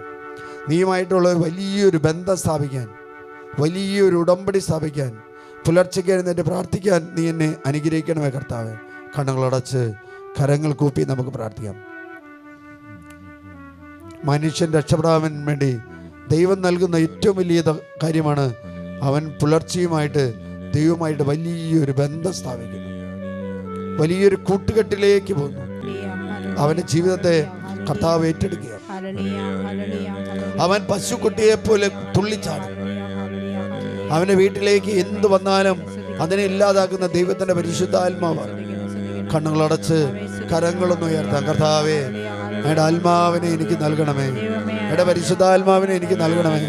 നീയുമായിട്ടുള്ള വലിയൊരു ബന്ധം സ്ഥാപിക്കാൻ, വലിയൊരു ഉടമ്പടി സ്ഥാപിക്കാൻ, പുലർച്ചയ്ക്ക് എഴുന്നേറ്റ് പ്രാർത്ഥിക്കാൻ നീ എന്നെ അനുഗ്രഹിക്കണമേ കർത്താവേ. കണ്ണുകളടച്ച് കരങ്ങൾ കൂപ്പി നമുക്ക് പ്രാർത്ഥിക്കാം. മനുഷ്യൻ രക്ഷപ്പെടാൻ വേണ്ടി ദൈവം നൽകുന്ന ഏറ്റവും വലിയ കാര്യമാണ് അവൻ പുലർച്ചയുമായിട്ട് ദൈവമായിട്ട് വലിയൊരു ബന്ധം സ്ഥാപിക്കുന്നു, വലിയൊരു കൂട്ടുകെട്ടിലേക്ക് പോകുന്നു. അവൻ്റെ ജീവിതത്തെ കർത്താവ് ഏറ്റെടുക്കുക. അവൻ പശുക്കുട്ടിയെ പോലെ തുള്ളിച്ചാടും. അവൻ്റെ വീട്ടിലേക്ക് എന്ത് വന്നാലും അതിനെ ഇല്ലാതാക്കുന്ന ദൈവത്തിൻ്റെ പരിശുദ്ധാത്മാവാണ്. കണ്ണുകളടച്ച് കരങ്ങളൊന്ന് ഉയർത്താം. കർത്താവേ, എൻ്റെ ആത്മാവിനെ എനിക്ക് നൽകണമേ, എൻ്റെ പരിശുദ്ധാത്മാവിനെ എനിക്ക് നൽകണമേ.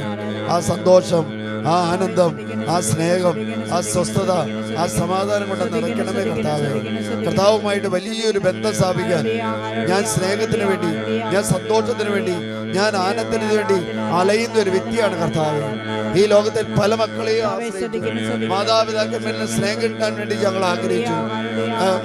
ആ സന്തോഷം, ആ ആനന്ദം, ആ സ്നേഹം, ആ സ്വസ്ഥത, ആ സമാധാനം കൊണ്ട് നിറയ്ക്കണമേ കർത്താവേ. കർത്താവുമായിട്ട് വലിയൊരു ബന്ധം സ്ഥാപിക്കാൻ ഞാൻ സ്നേഹത്തിന് വേണ്ടി, ഞാൻ സന്തോഷത്തിന് വേണ്ടി, ഞാൻ ആനന്ദത്തിന് വേണ്ടി അലയുന്ന ഒരു വ്യക്തിയാണ് കർത്താവേ. ഈ ലോകത്തിൽ പല മക്കളെയും മാതാപിതാക്കന്മാരിൽ സ്നേഹം കിട്ടാൻ വേണ്ടി ഞങ്ങൾ ആഗ്രഹിച്ചു.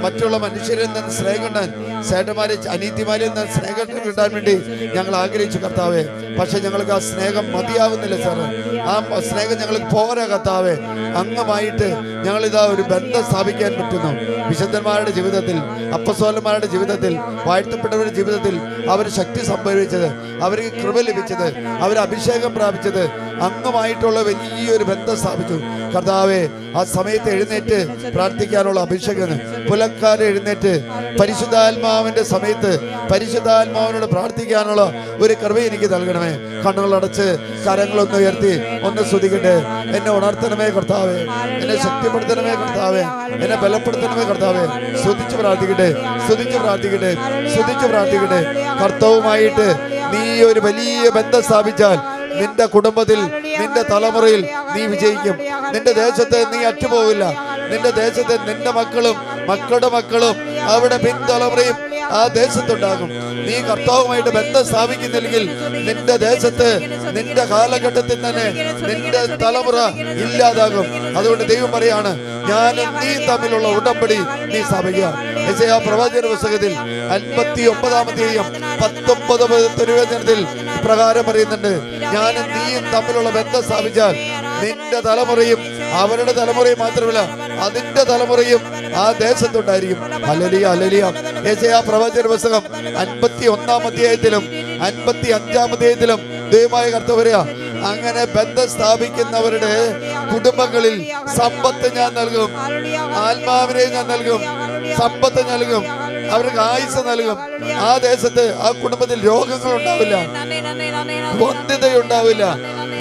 മറ്റുള്ള മനുഷ്യരിൽ നിന്ന് സ്നേഹം കിട്ടാൻ, ചേട്ടന്മാരെ അനീതിമാരിൽ നിന്ന് സ്നേഹം കിട്ടാൻ വേണ്ടി ഞങ്ങൾ ആഗ്രഹിച്ചു കർത്താവേ. പക്ഷെ ഞങ്ങൾക്ക് ആ സ്നേഹം മതിയാവുന്നില്ല സാറ്. ആ സ്നേഹം ഞങ്ങൾക്ക് പോരാ കർത്താവേ. അങ്ങുമായിട്ട് ഞങ്ങളിതാ ഒരു ബന്ധം സ്ഥാപിക്കാൻ പറ്റുന്നു. വിശുദ്ധന്മാരുടെ ജീവിതത്തിൽ, അപ്പസ്തോലന്മാരുടെ ജീവിതത്തിൽ, വാഴ്ത്തപ്പെട്ടവരുടെ ജീവിതത്തിൽ അവർ ശക്തി സംഭവിച്ചത്, അവർക്ക് കൃപ ലഭിച്ചത്, അവർ അഭിഷേകം പ്രാപിച്ചത് അങ്ങുമായിട്ടുള്ള വലിയൊരു ബന്ധം സ്ഥാപിച്ചു കർത്താവേ. ആ സമയത്ത് എഴുന്നേറ്റ് പ്രാർത്ഥിക്കാനുള്ള അഭിഷേകം, പുലക്കാലം എഴുന്നേറ്റ് പരിശുദ്ധാത്മാവിന്റെ സമയത്ത് പരിശുദ്ധാത്മാവിനോട് പ്രാർത്ഥിക്കാനുള്ള ഒരു കൃപ എനിക്ക് നൽകണമേ. കണ്ണുകളടച്ച് കരങ്ങളൊന്ന് ഉയർത്തി ഒന്ന് സ്തുതിക്കട്ടെ. എന്നെ ഉണർത്തണമേ കർത്താവേ, എന്നെ ശക്തിപ്പെടുത്തണമേ കർത്താവേ, എന്നെ ബലപ്പെടുത്തണമേ കർത്താവേ. സ്തുതിച്ച് പ്രാർത്ഥിക്കട്ടെ, സ്തുതിച്ച് പ്രാർത്ഥിക്കട്ടെ, സ്തുതിച്ച് പ്രാർത്ഥിക്കട്ടെ. കർത്താവുമായിട്ട് നീ ഒരു വലിയ ബന്ധം സ്ഥാപിച്ചാൽ നിന്റെ കുടുംബത്തിൽ, നിന്റെ തലമുറയിൽ നീ വിജയിക്കും. നിന്റെ ദേശത്ത് നീ അറ്റുപോകില്ല. നിന്റെ ദേശത്ത് നിന്റെ മക്കളും മക്കളുടെ മക്കളും അവിടെ പിൻതലമുറയും ആ ദേശത്തുണ്ടാകും. നീ കർത്താവുമായിട്ട് ബന്ധം സ്ഥാപിക്കുന്നില്ലെങ്കിൽ നിന്റെ ദേശത്ത്, നിന്റെ കാലഘട്ടത്തിൽ തന്നെ നിന്റെ തലമുറ ഇല്ലാതാകും. അതുകൊണ്ട് ദൈവം പറയാണ്, ഞാനും നീ തമ്മിലുള്ള ഉടമ്പടി നീ സ്ഥാപിക്കുക. യെശയ്യാ പ്രവാചക പുസ്തകത്തിൽ 59-ാമത്തെയും 19 തിരുവചനത്തിൽ പ്രകാരം പറയുന്നുണ്ട്, ഞാനും നീയും തമ്മിലുള്ള ബന്ധം സ്ഥാപിച്ചാൽ നിന്റെ തലമുറയും അവരുടെ തലമുറയും മാത്രമല്ല അതിന്റെ തലമുറയും ആ ദേശത്തുണ്ടായിരിക്കും. Hallelujah, hallelujah. യെശയ്യാ പ്രവാചക പുസ്തകം 51-ാം അധ്യായത്തിലും 55-ാം അധ്യായത്തിലും ദൈവമായ കർത്താവ് പറയാ, അങ്ങനെ ബന്ധം സ്ഥാപിക്കുന്നവരുടെ കുടുംബങ്ങളിൽ സമ്പത്ത് ഞാൻ നൽകും, ആത്മാവിനെ ഞാൻ നൽകും, സമ്പത്ത് നൽകും, അവർക്ക് ആയുസ് നൽകും. ആ ദേശത്ത്, ആ കുടുംബത്തിൽ രോഗങ്ങൾ ഉണ്ടാവില്ല, വന്ധ്യതയുണ്ടാവില്ല,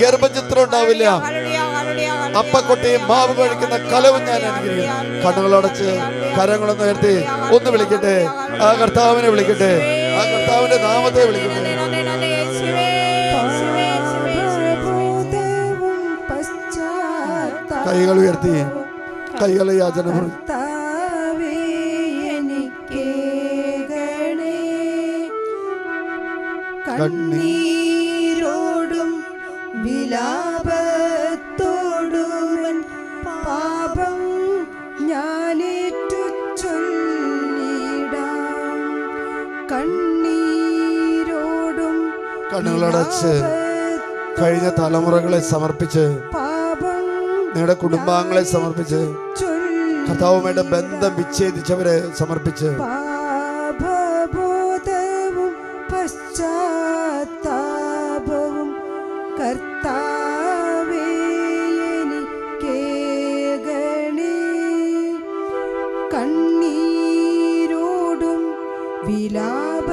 ഗർഭചിത്രം ഉണ്ടാവില്ല, അപ്പക്കൊട്ടയും മാവ് കഴിക്കുന്ന കലവും ഞാൻ അനുഗ്രഹിക്കും. കണ്ണുകളടച്ച് കരങ്ങളൊന്ന് ഉയർത്തി ഒന്ന് വിളിക്കട്ടെ, ആ കർത്താവിനെ വിളിക്കട്ടെ, ആ കർത്താവിന്റെ നാമത്തെ വിളിക്കട്ടെ. കൈകൾ ഉയർത്തി കൈകൾ യാചന കണ്ണീരോടും വിലാപത്തോടും പാപം ഞാനേറ്റു ചൊല്ലിടാം. കണ്ണീരോടും കണ്ണുകളടച്ച് കഴിഞ്ഞ തലമുറകളെ സമർപ്പിച്ച്, നിങ്ങളുടെ കുടുംബാംഗങ്ങളെ സമർപ്പിച്ച്, കർത്താവുമായിട്ട് ബന്ധം വിച്ഛേദിച്ചവരെ സമർപ്പിച്ച്, പാപബോധവും പശ്ചാത്താപവും കർത്താവേ എനിക്കേകണേ. കണ്ണീരോടും വിലാപ